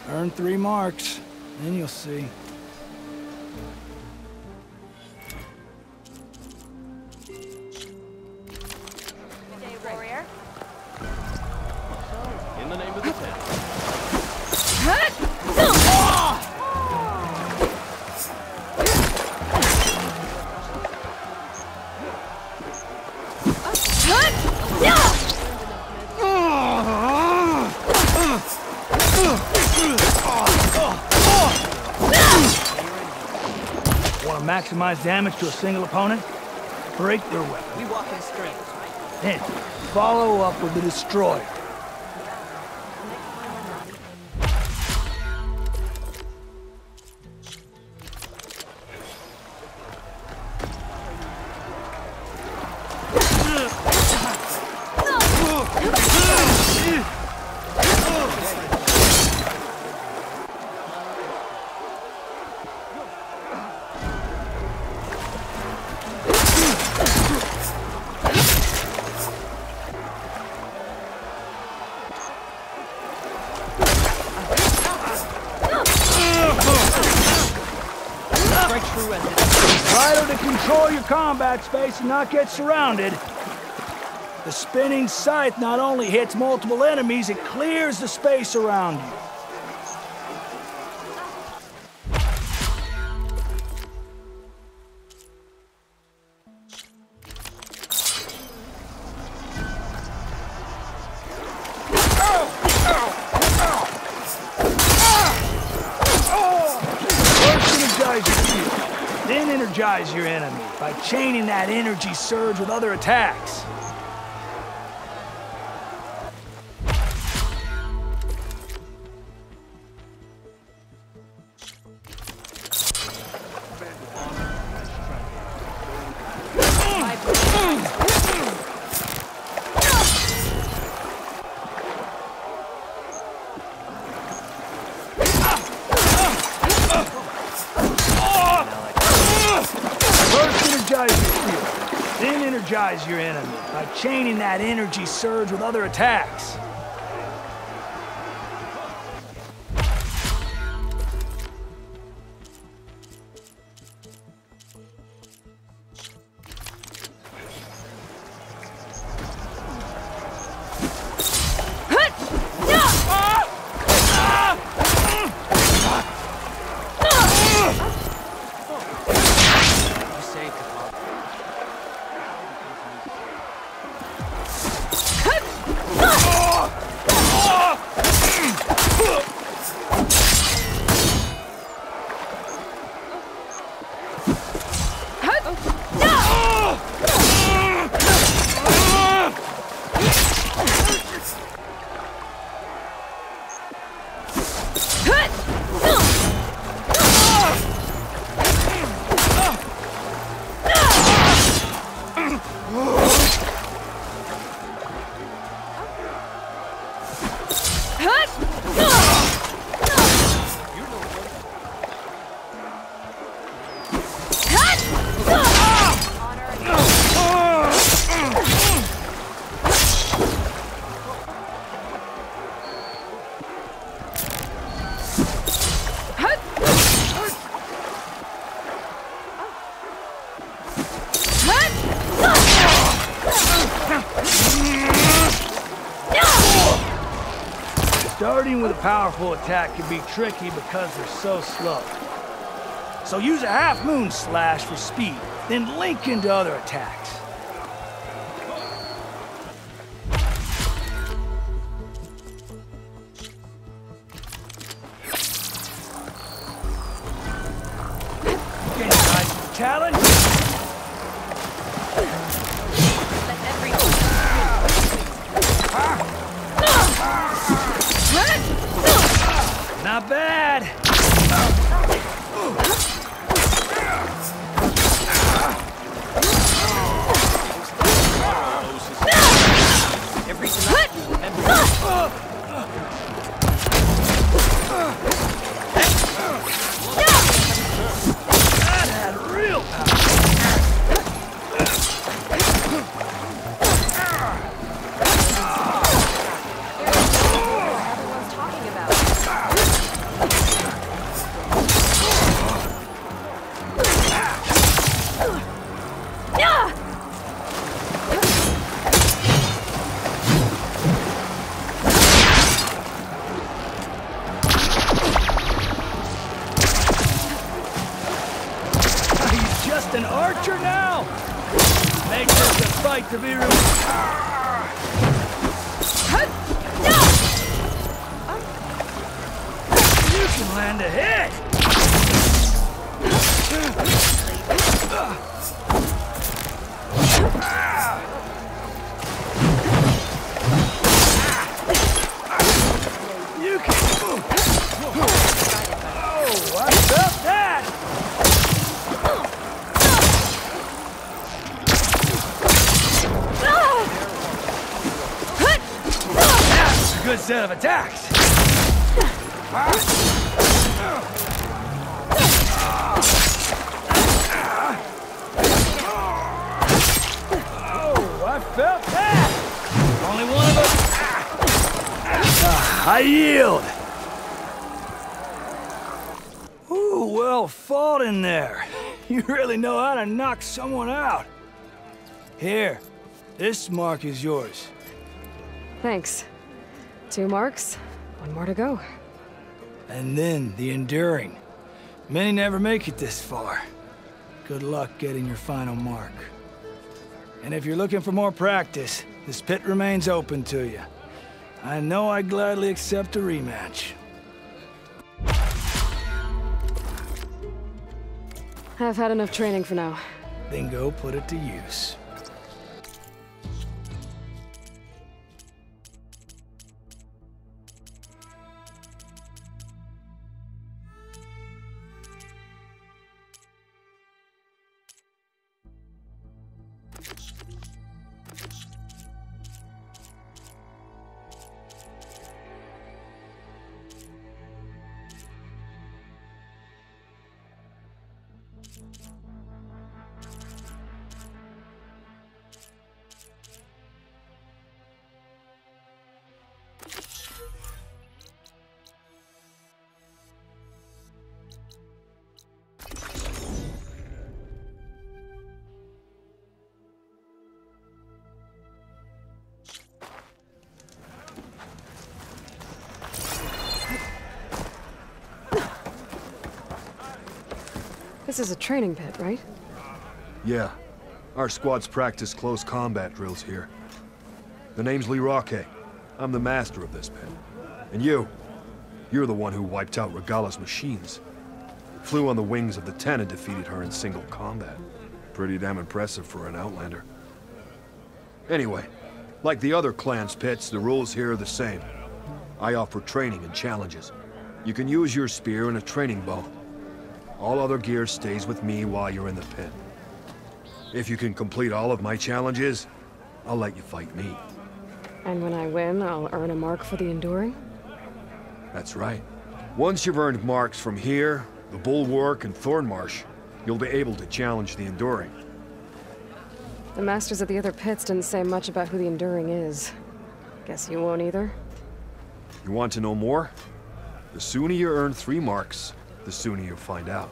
Earn 3 marks, then you'll see. In the name of the Ten. Want to maximize damage to a single opponent? Break their weapon. We walk in strength. Then, follow up with the Destroyer. Vital to control your combat space and not get surrounded. The spinning scythe not only hits multiple enemies, it clears the space around you. Then energize your enemy by chaining that energy surge with other attacks. Then energize your enemy by chaining that energy surge with other attacks. Starting with a powerful attack can be tricky because they're so slow. So use a half-moon slash for speed, then link into other attacks. Get nice talent. Not bad. That had real power. Everyone's talking about. He's just an archer now. Makes this a fight to be You can land a hit. You can. Oh, I felt that. That's a good set of attacks. Oh, I felt that. Only one of us. I yield. Ooh, well fought in there. You really know how to knock someone out. Here, this mark is yours. Thanks. 2 marks, 1 more to go. And then the enduring. Many never make it this far. Good luck getting your final mark. And if you're looking for more practice, this pit remains open to you. I know I'd gladly accept a rematch. I've had enough training for now. Then go put it to use. This is a training pit, right? Yeah. Our squads practice close combat drills here. The name's Lee Roque. I'm the master of this pit. And you're the one who wiped out Regala's machines. Flew on the wings of the 10 and defeated her in single combat. Pretty damn impressive for an Outlander. Anyway, like the other clans' pits, the rules here are the same. I offer training and challenges. You can use your spear and a training bow. All other gear stays with me while you're in the pit. If you can complete all of my challenges, I'll let you fight me. And when I win, I'll earn a mark for the enduring? That's right. Once you've earned marks from here, the Bulwark and Thornmarsh, you'll be able to challenge the enduring. The masters of the other pits didn't say much about who the enduring is. Guess you won't either? You want to know more? The sooner you earn 3 marks, the sooner you'll find out.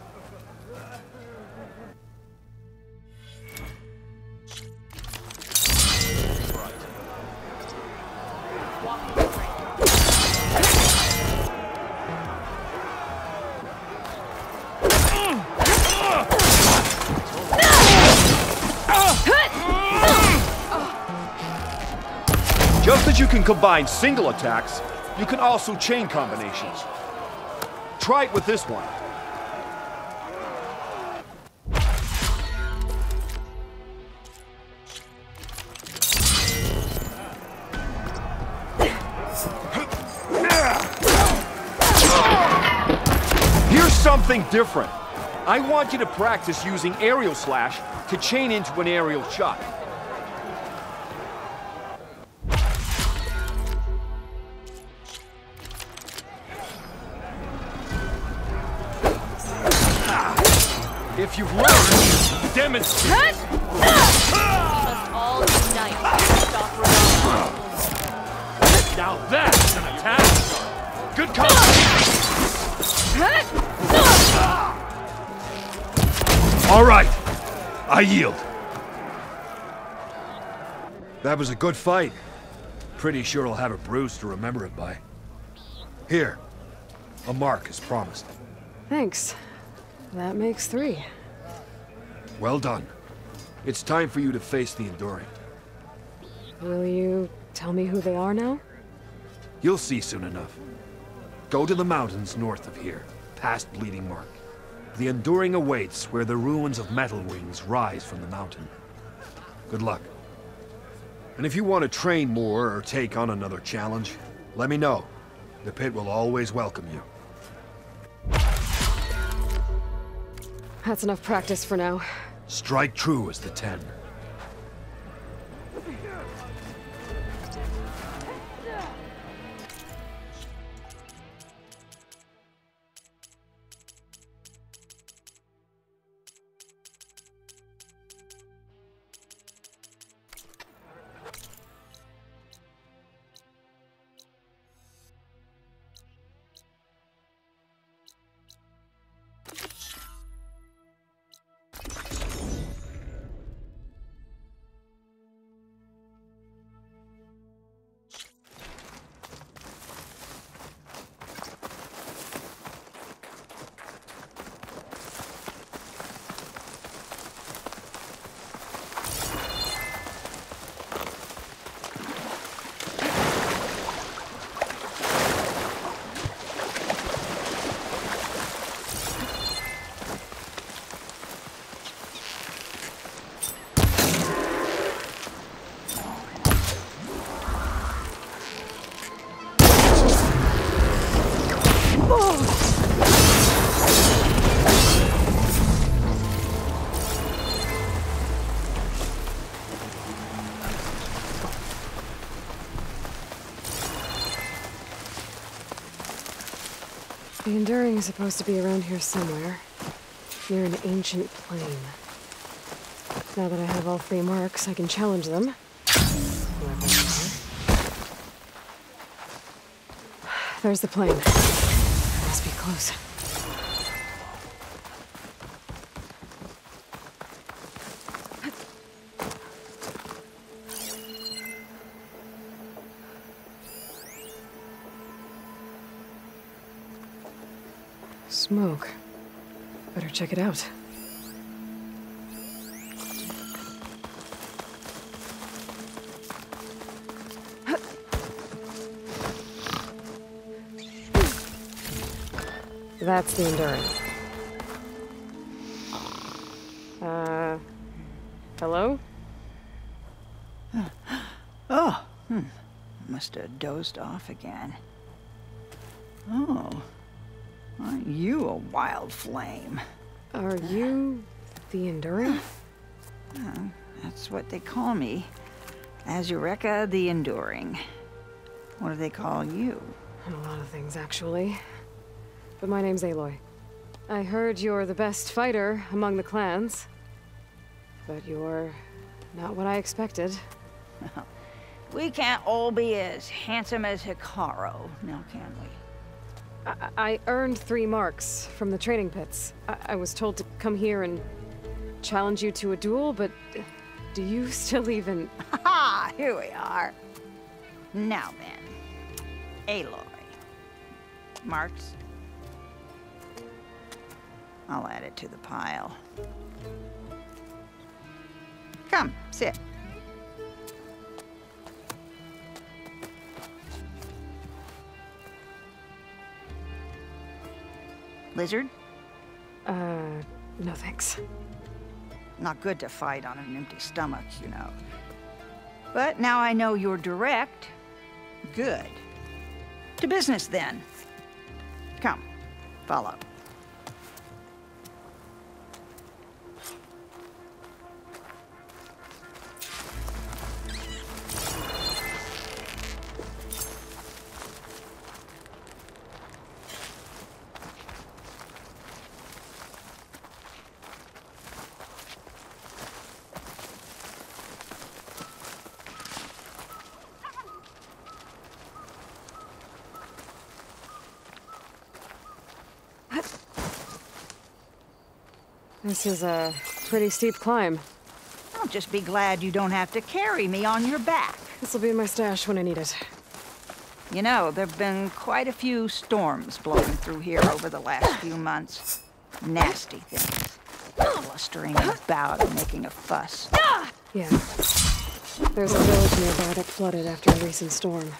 as you can combine single attacks, you can also chain combinations. Try it with this one. Here's something different. I want you to practice using aerial slash to chain into an aerial shot. If you've learned, demonstrate. Let's all unite to stop Regalia. Now that's an attack. Good combination. All right, I yield. That was a good fight. Pretty sure I'll have a bruise to remember it by. Here, a mark as promised. Thanks. That makes 3. Well done. It's time for you to face the Enduring. Will you tell me who they are now? You'll see soon enough. Go to the mountains north of here, past Bleeding Mark. The Enduring awaits where the ruins of Metal Wings rise from the mountain. Good luck. And if you want to train more or take on another challenge, let me know. The pit will always welcome you. That's enough practice for now. Strike true as the 10. The Enduring is supposed to be around here somewhere, near an ancient plain. Now that I have all 3 marks, I can challenge them. There's the plane. Must be close. Smoke. Better check it out. That's the Enduring. Hello? Oh, must have dozed off again. Oh, aren't you a wild flame? Are you the Enduring? That's what they call me. Azureka the Enduring. What do they call you? A lot of things, actually. But my name's Aloy. I heard you're the best fighter among the clans. But you're not what I expected. We can't all be as handsome as Hikaru, now can we? I earned 3 marks from the training pits. I was told to come here and challenge you to a duel, but do you still even... Ha! Here we are. Now then, Aloy. Marks? I'll add it to the pile. Come, sit. Lizard? No thanks. Not good to fight on an empty stomach, you know. But now I know you're direct. Good. To business, then. Come, follow. This is a pretty steep climb. I'll just be glad you don't have to carry me on your back. This'll be in my stash when I need it. You know, there've been quite a few storms blowing through here over the last few months. Nasty things. Blustering about and making a fuss. Yeah. There's a village nearby that flooded after a recent storm.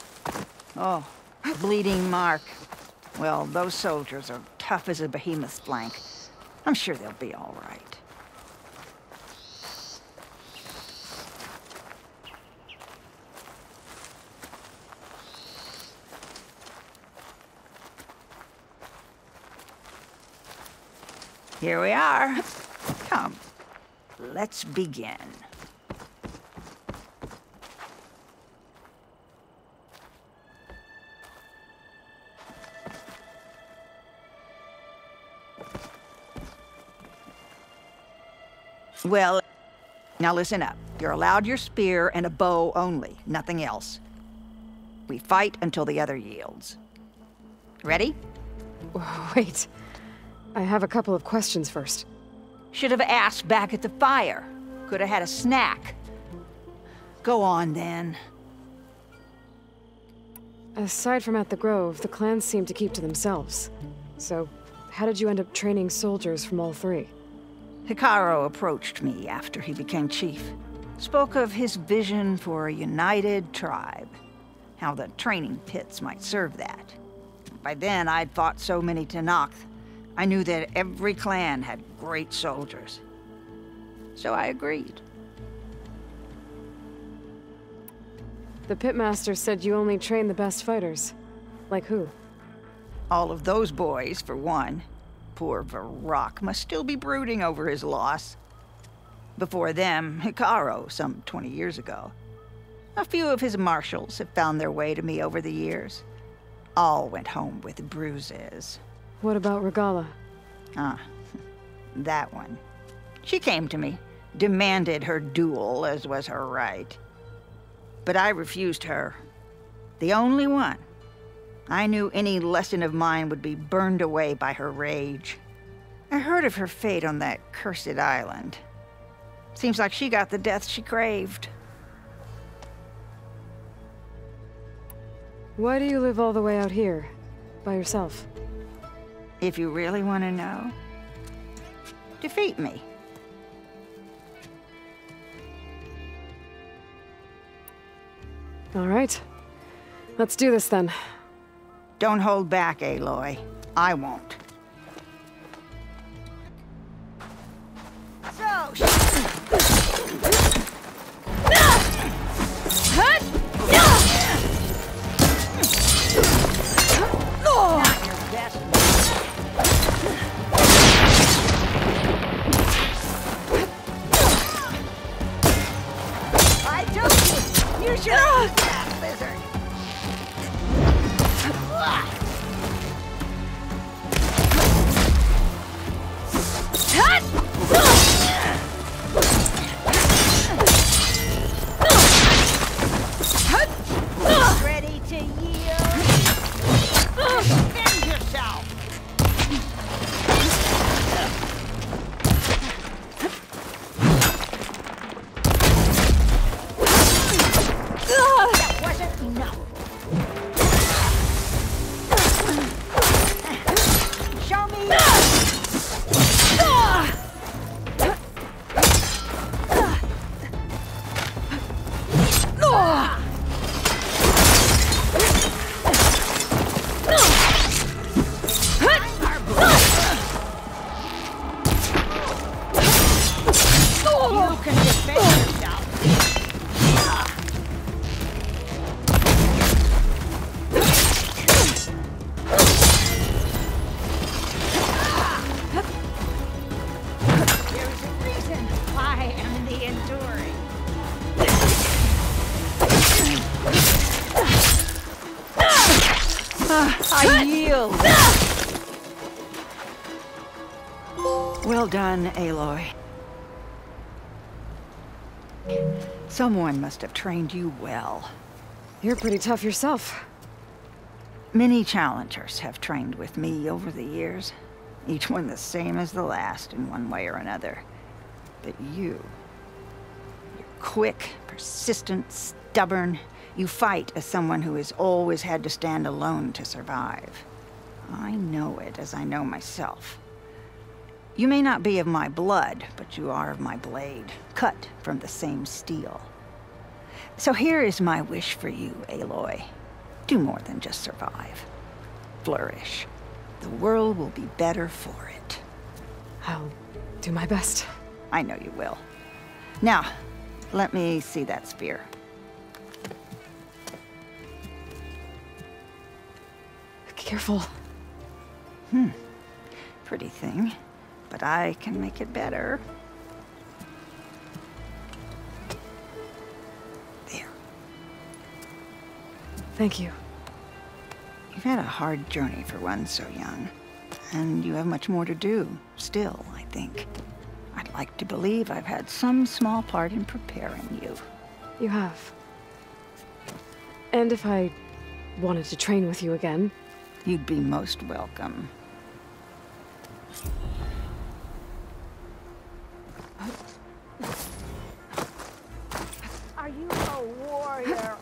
Oh, Bleeding Mark. Well, those soldiers are tough as a behemoth's flank. I'm sure they'll be all right. Here we are. Come, let's begin. Well, now listen up. You're allowed your spear and a bow only, nothing else. We fight until the other yields. Ready? Wait. I have a couple of questions first. Should have asked back at the fire. Could have had a snack. Go on, then. Aside from at the Grove, the clans seem to keep to themselves. So, how did you end up training soldiers from all three? Hikaru approached me after he became chief. Spoke of his vision for a united tribe. How the training pits might serve that. By then, I'd fought so many Tenakth. I knew that every clan had great soldiers. So I agreed. The pitmaster said you only train the best fighters. Like who? All of those boys, for one. Poor Varrock must still be brooding over his loss. Before them, Hikaru, some 20 years ago. A few of his marshals have found their way to me over the years. All went home with bruises. What about Regala? Ah, that one. She came to me, demanded her duel, as was her right. But I refused her. The only one. I knew any lesson of mine would be burned away by her rage. I heard of her fate on that cursed island. Seems like she got the death she craved. Why do you live all the way out here, by yourself? If you really want to know, defeat me. All right. Let's do this then. Don't hold back, Aloy. I won't. So, not your best. I told you, you should have used that lizard. Ready to yield? Defend yourself! That wasn't enough. I yield. Well done, Aloy. Someone must have trained you well. You're pretty tough yourself. Many challengers have trained with me over the years. Each one the same as the last in one way or another. But you're quick, persistent, stubborn. You fight as someone who has always had to stand alone to survive. I know it as I know myself. You may not be of my blood, but you are of my blade, cut from the same steel. So here is my wish for you, Aloy. Do more than just survive. Flourish. The world will be better for it. I'll do my best. I know you will. Now, let me see that spear. Careful. Pretty thing, but I can make it better. There. Thank you. You've had a hard journey for one so young, and you have much more to do, still, I think. I'd like to believe I've had some small part in preparing you. You have. And if I wanted to train with you again, you'd be most welcome. Are you a warrior?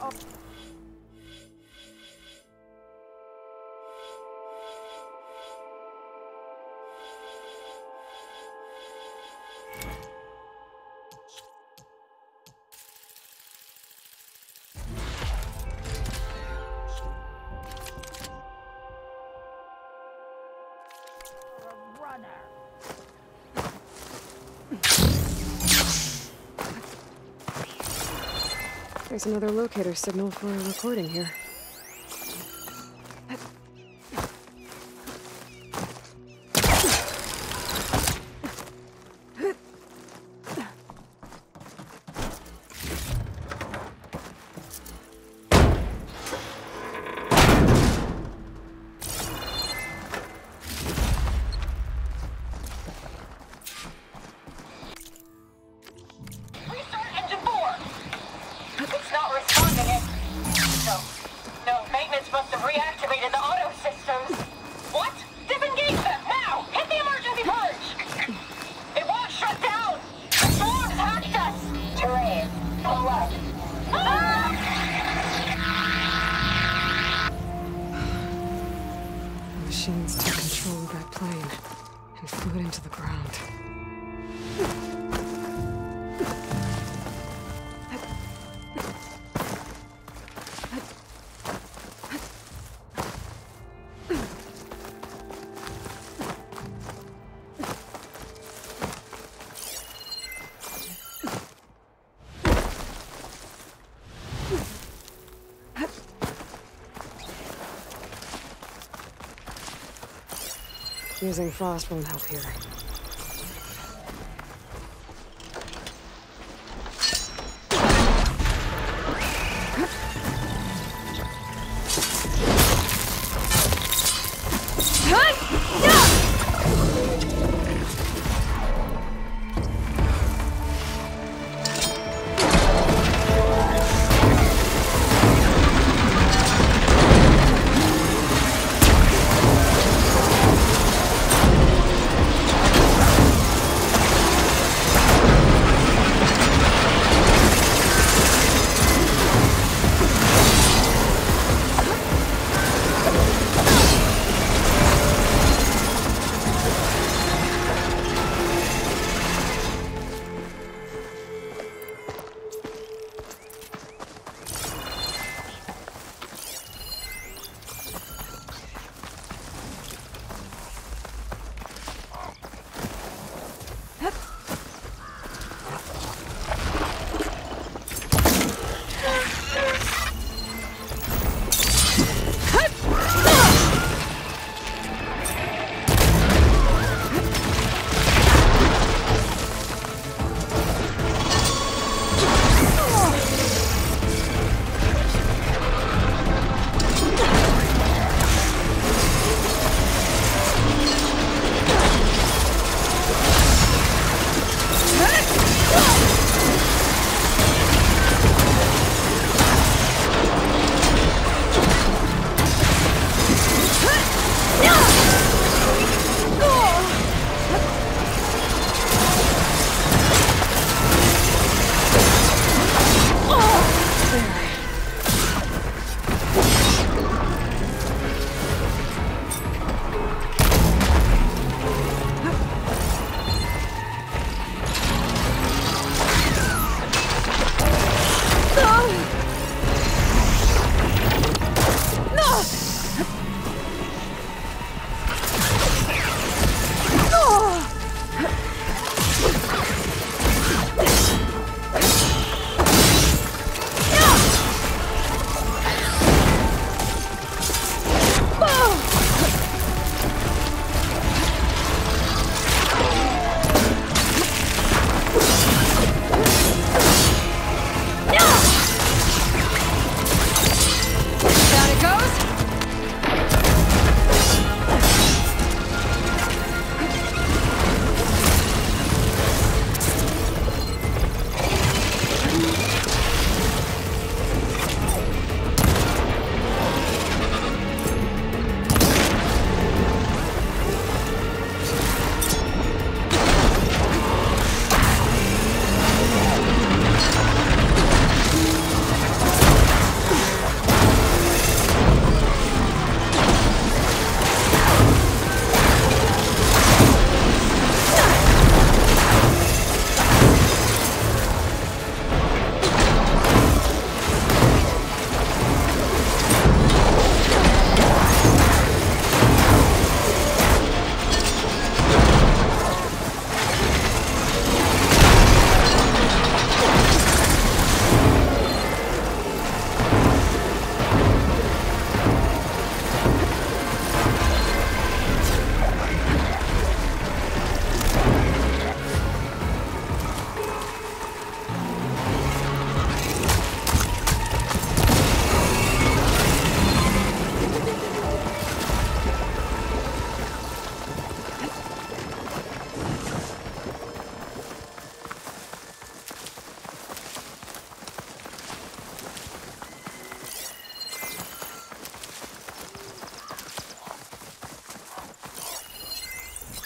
There's another locator signal for a recording here. Machines took control of that plane and flew it into the ground. Using frost won't help here.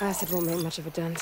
Acid won't make much of a dent.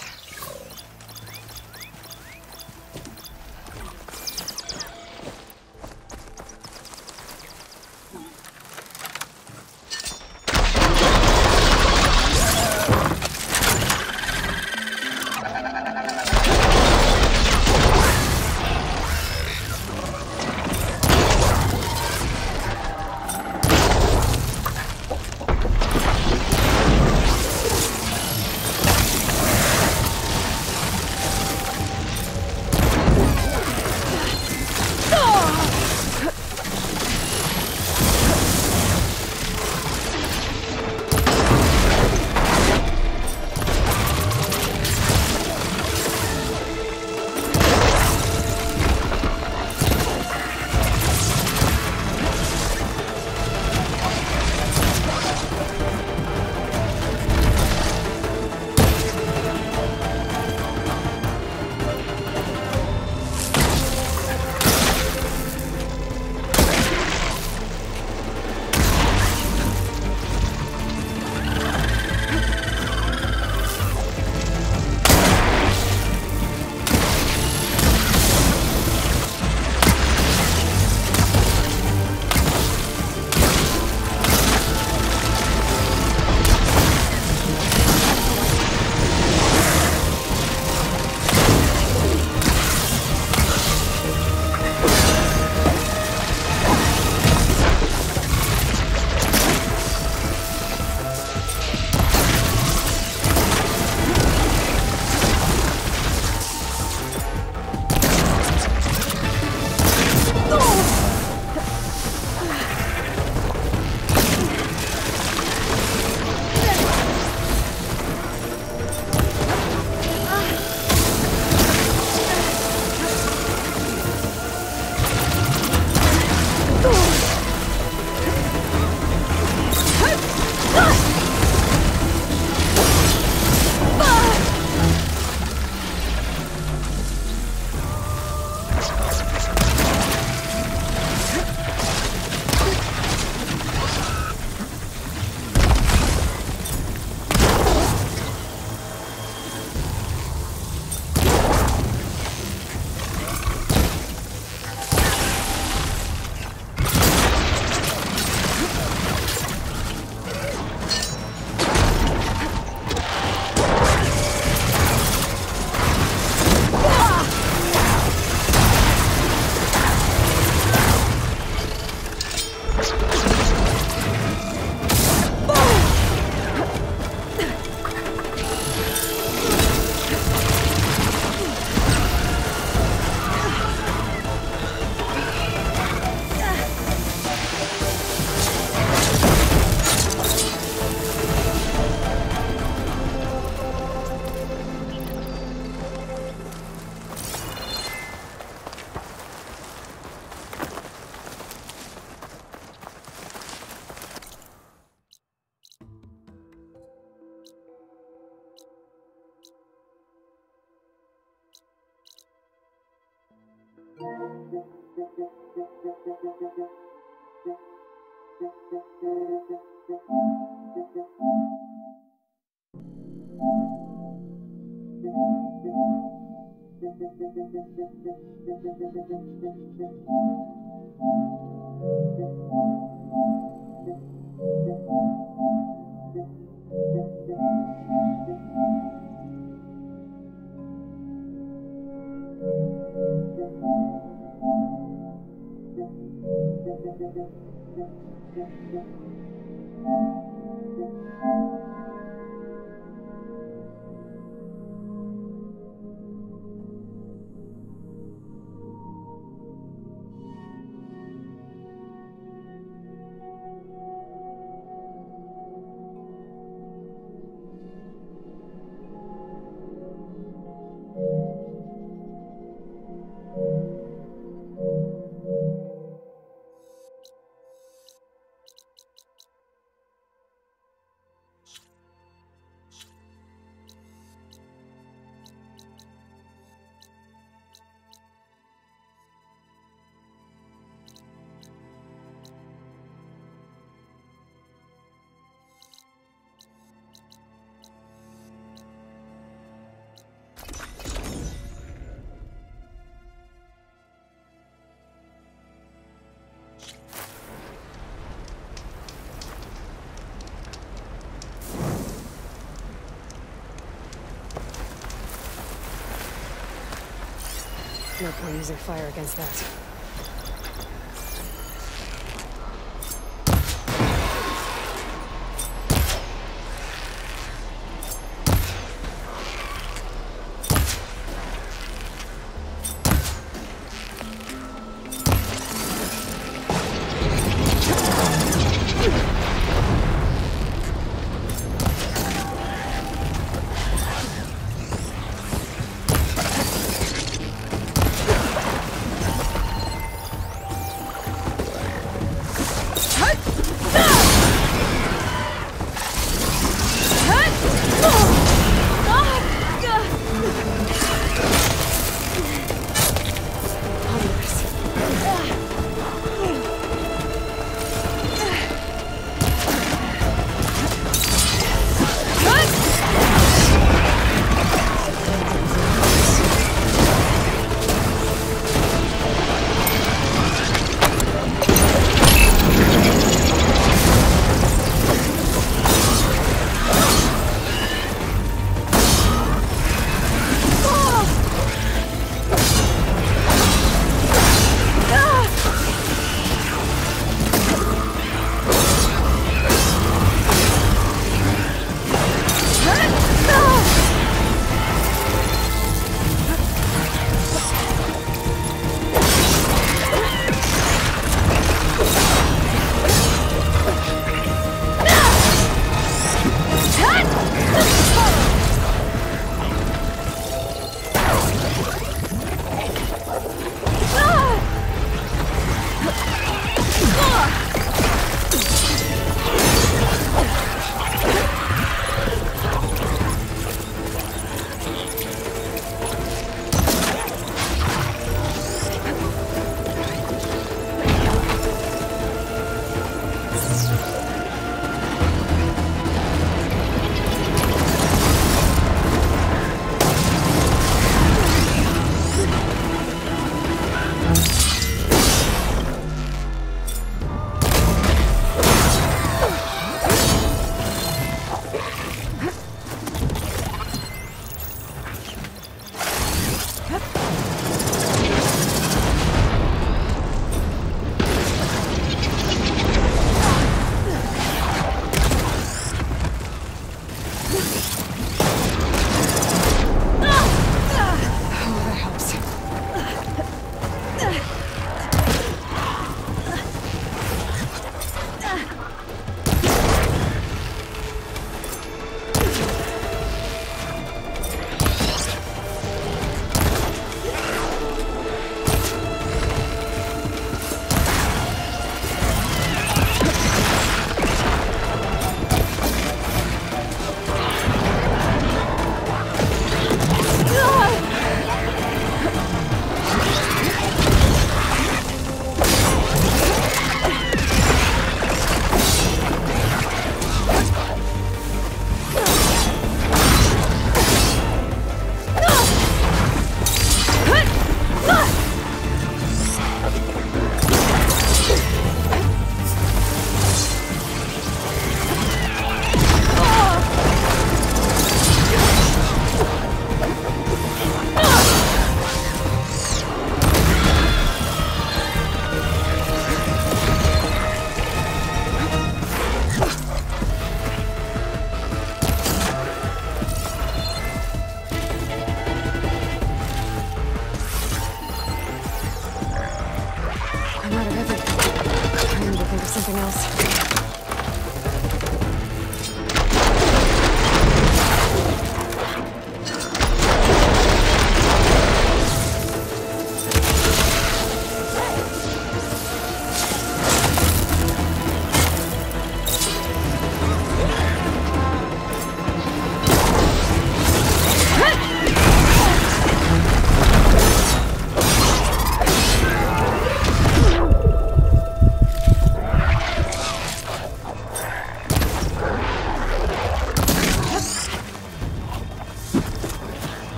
No point using fire against that.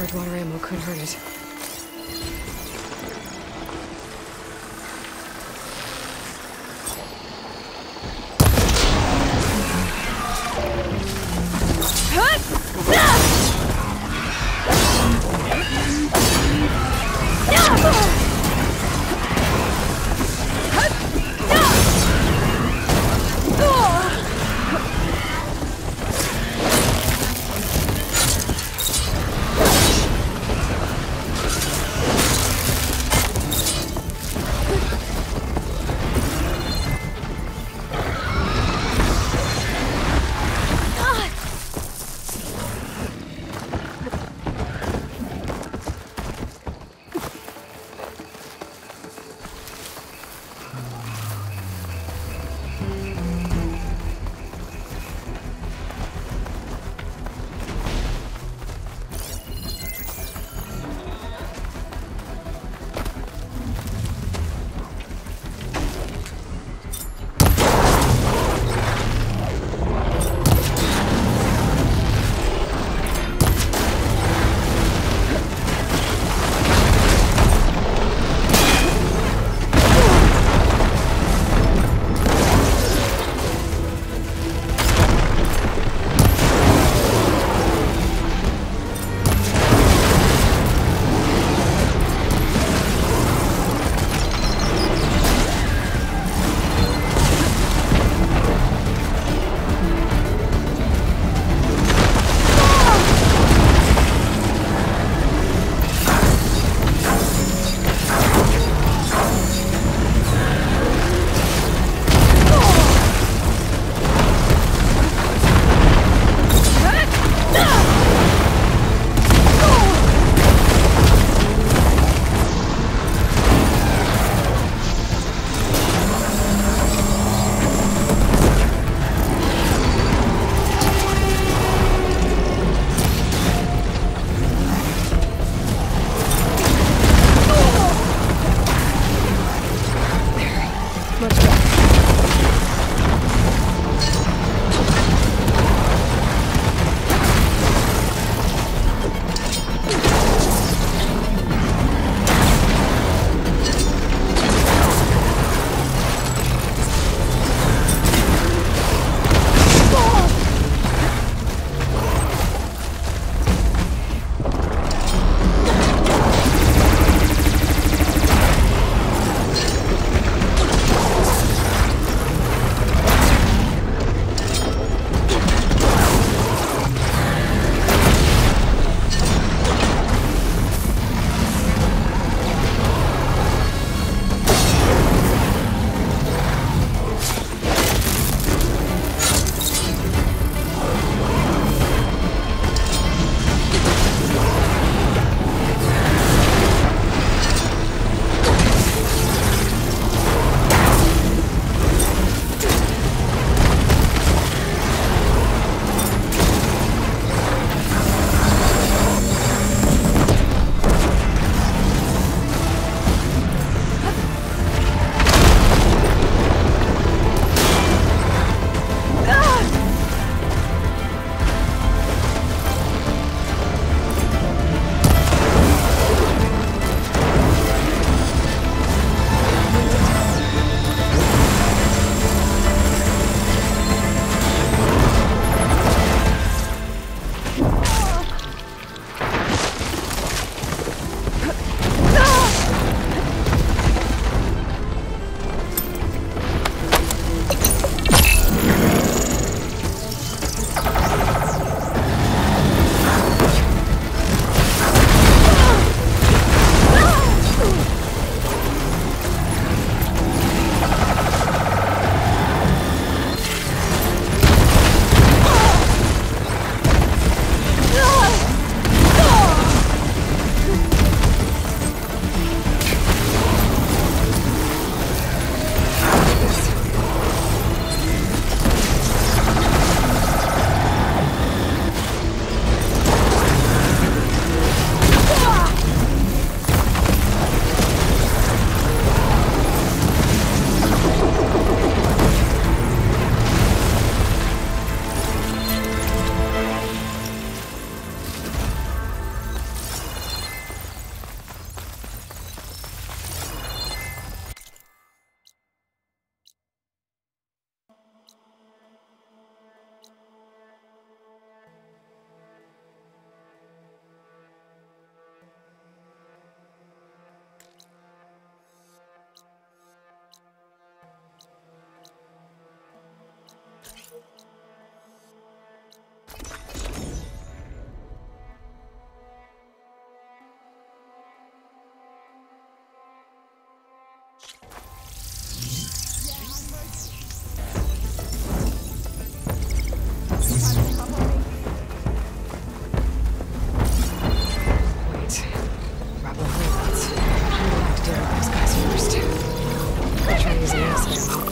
Charged water ammo could hurt it. Wait. Rebel robots. I'm gonna have to deal with those guys first. I'll try using acid ammo.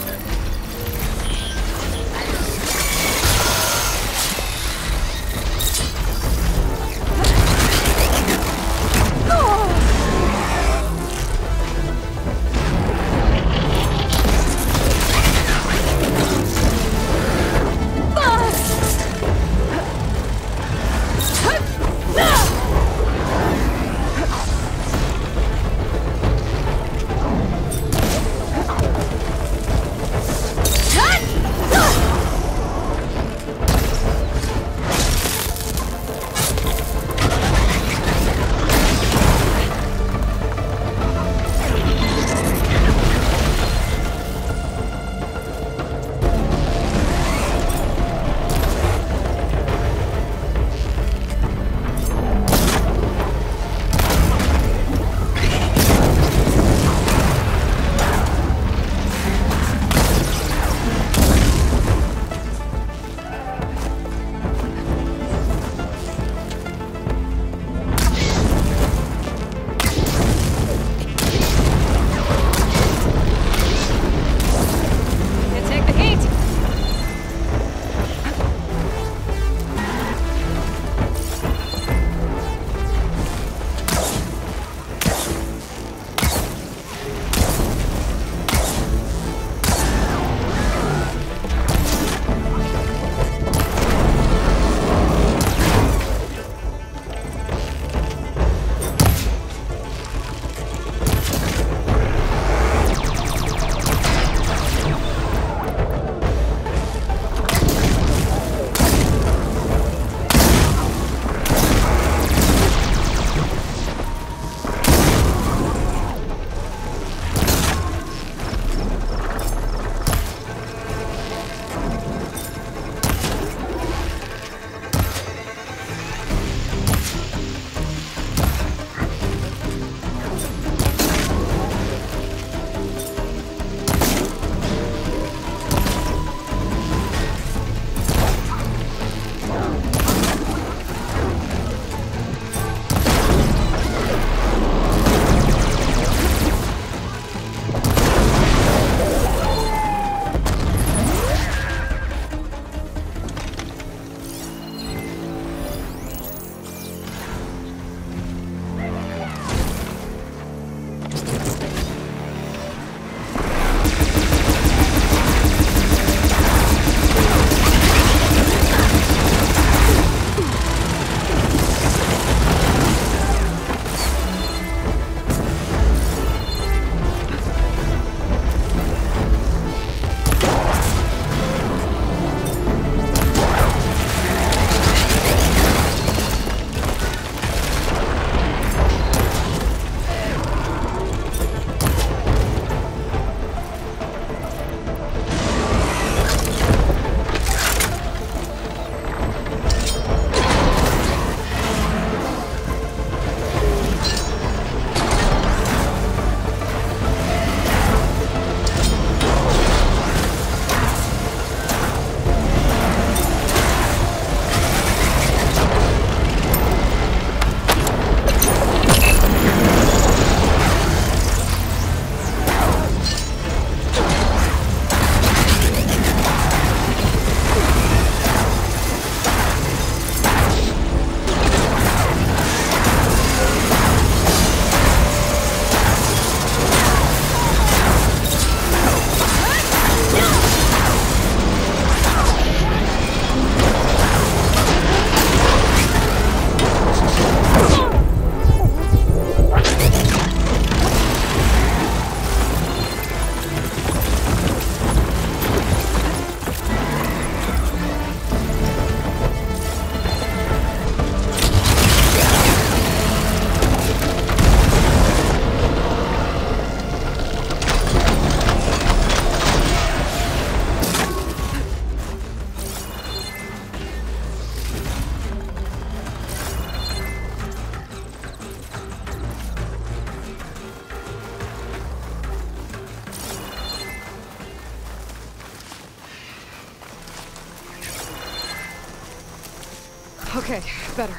Okay, better.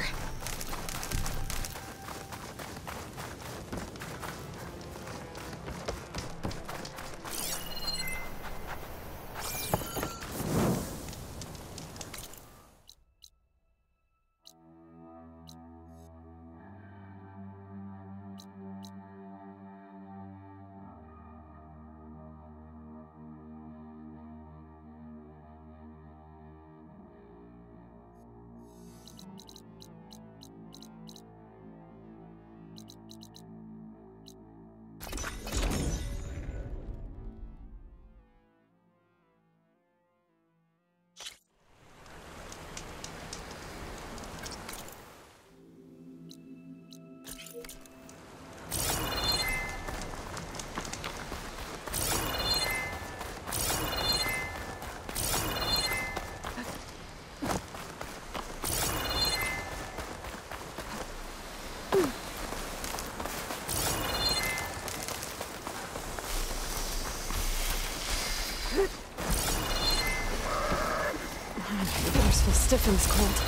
Fingers feel stiff in this cold.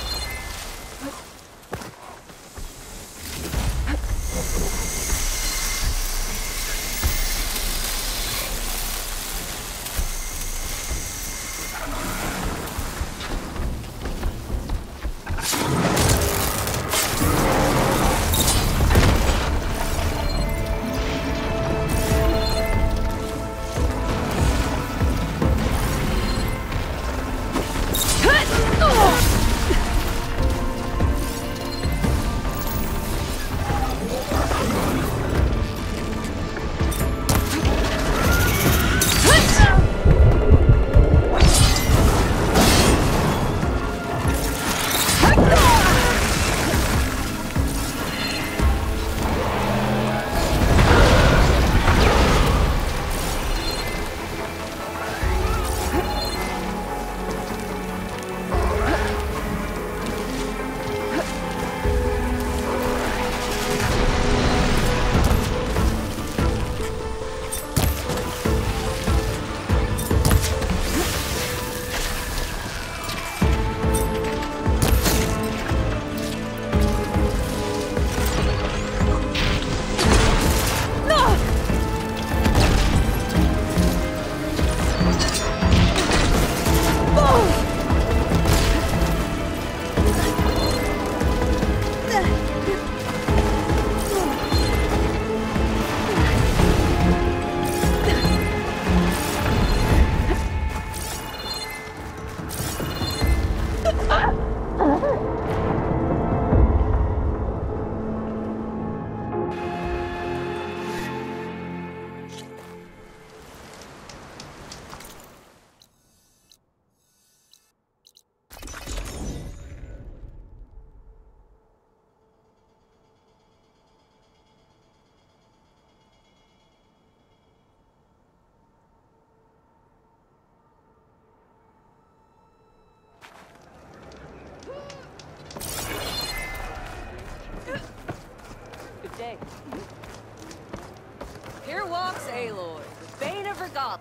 Here walks Aloy, the bane of Regalia.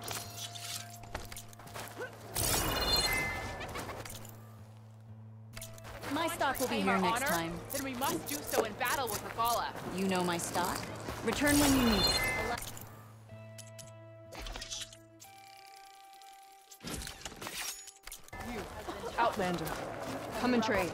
My stock will be here next time. Then we must do so in battle with Regala. You know my stock? Return when you need it. Outlander, come and trade.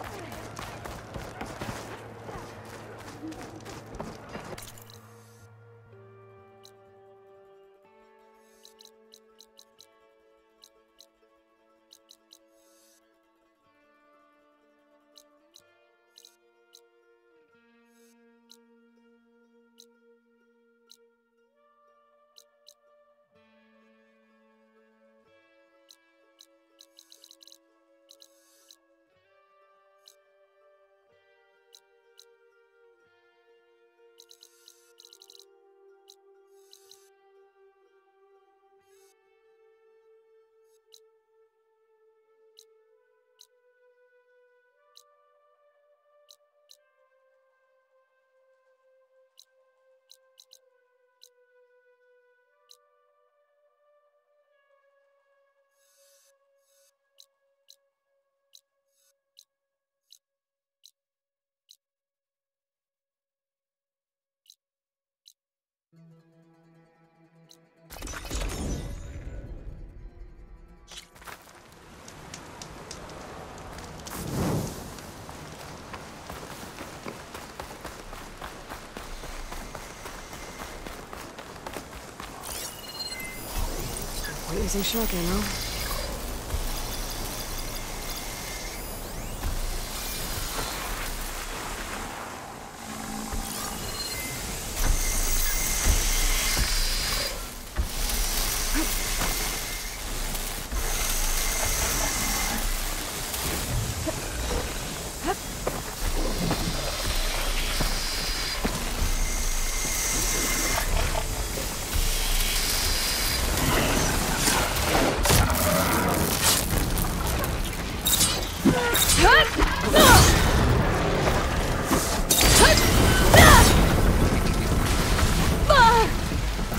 We're using shock ammo.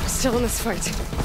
Still in this fight.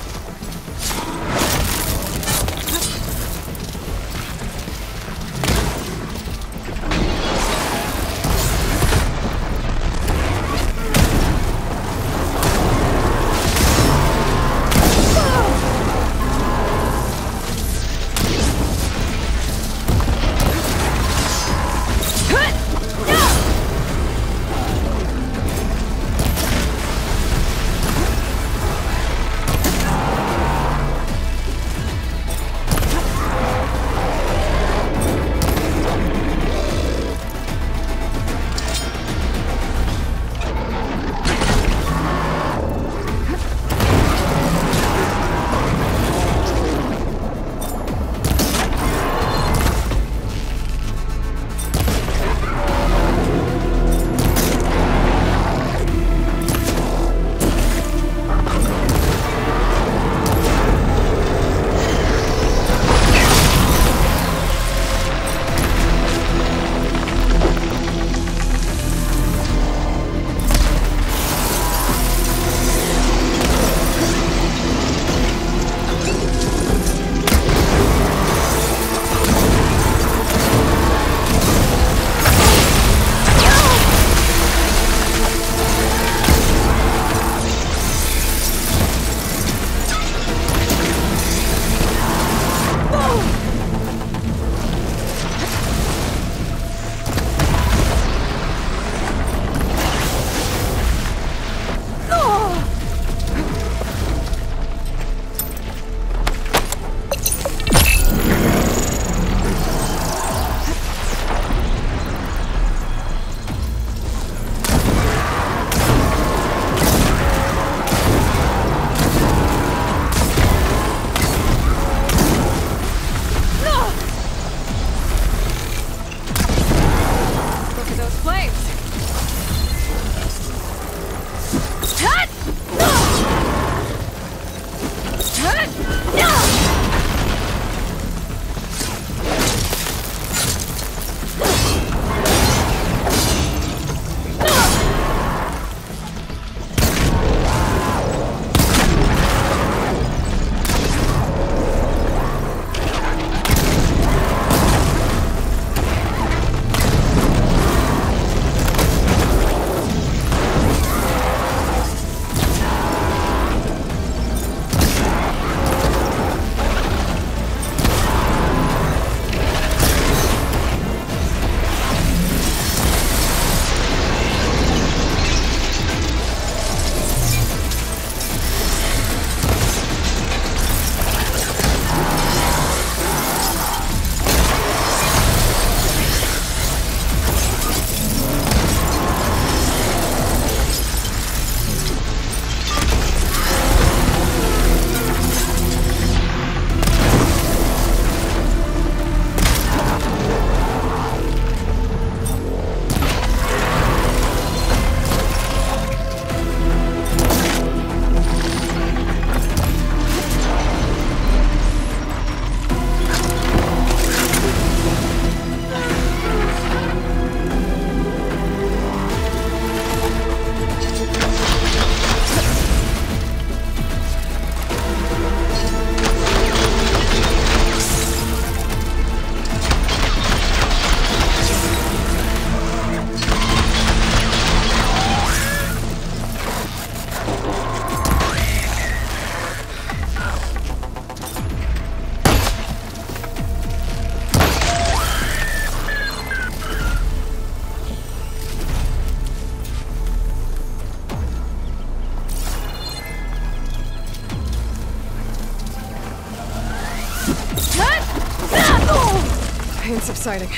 pain subsiding.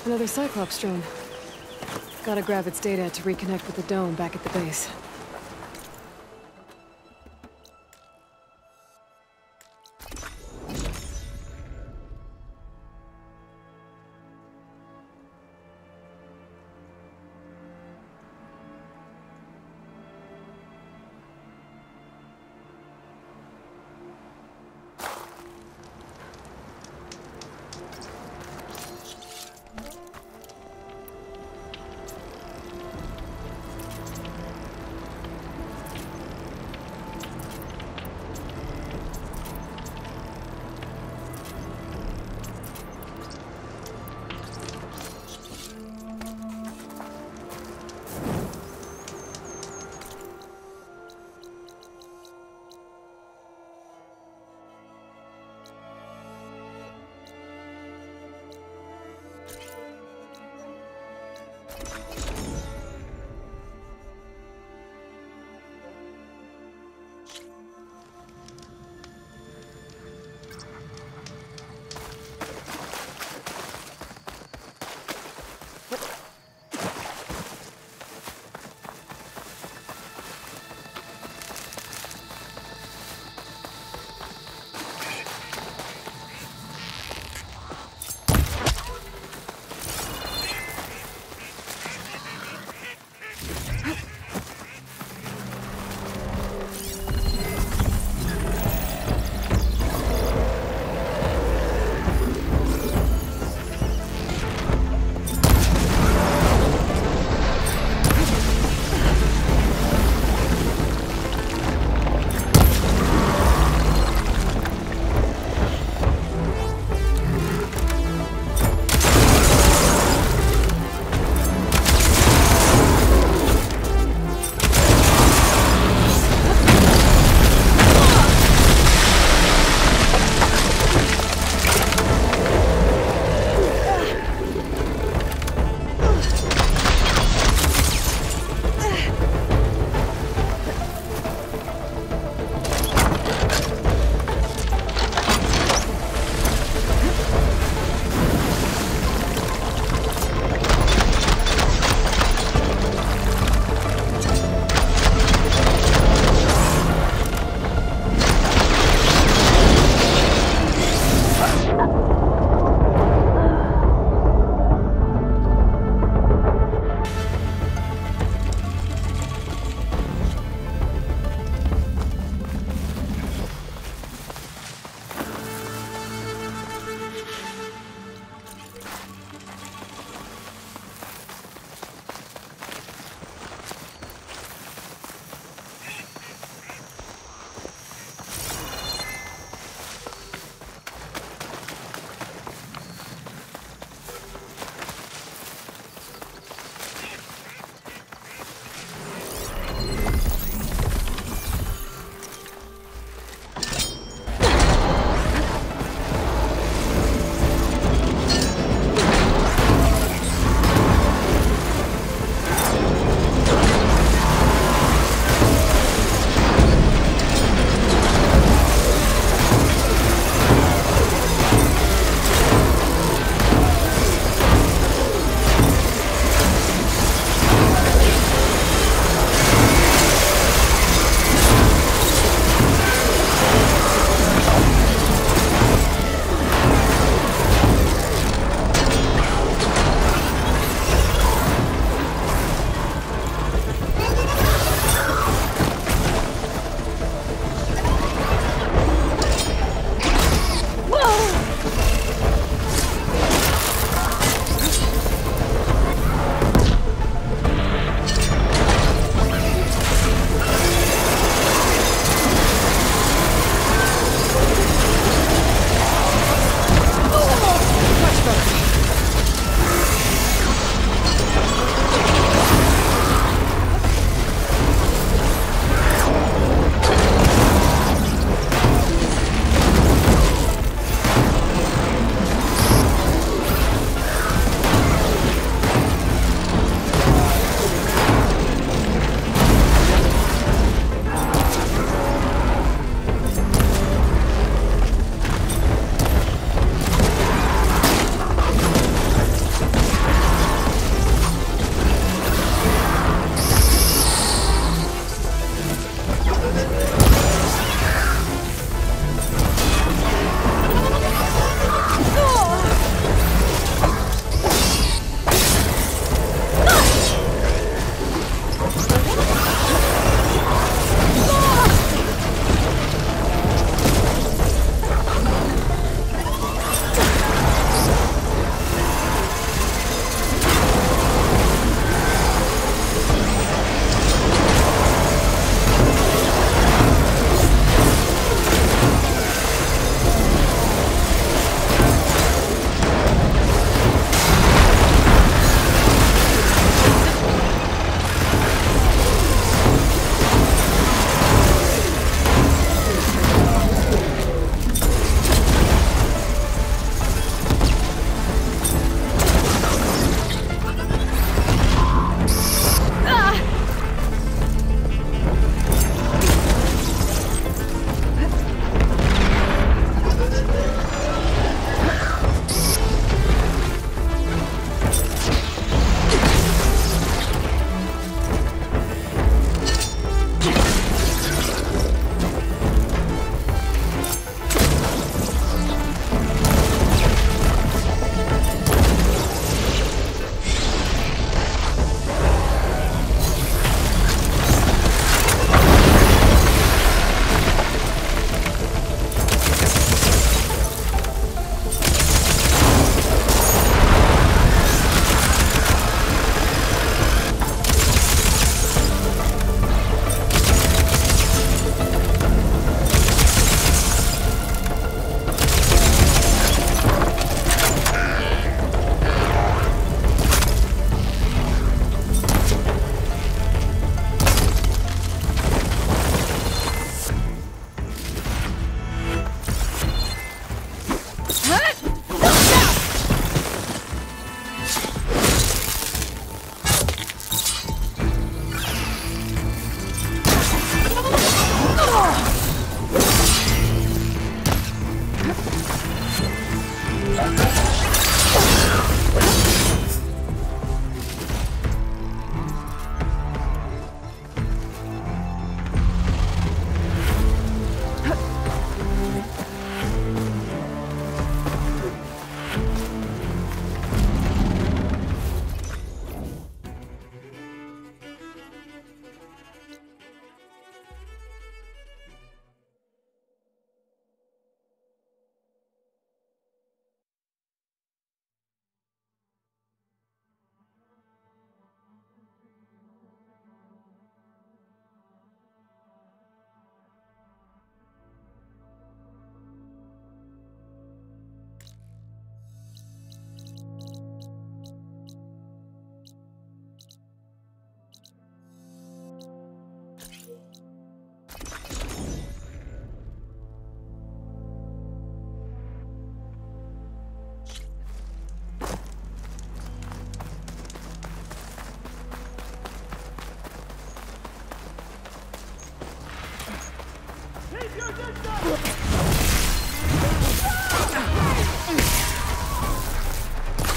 Another Cyclops drone. Gotta grab its data to reconnect with the dome back at the base.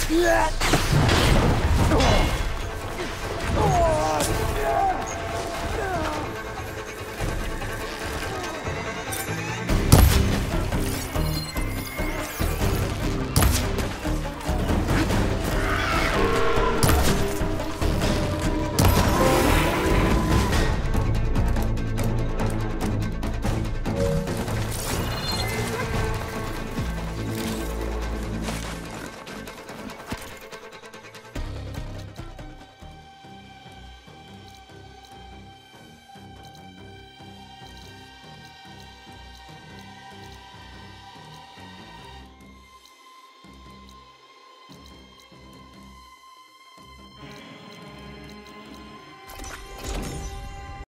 Yeah.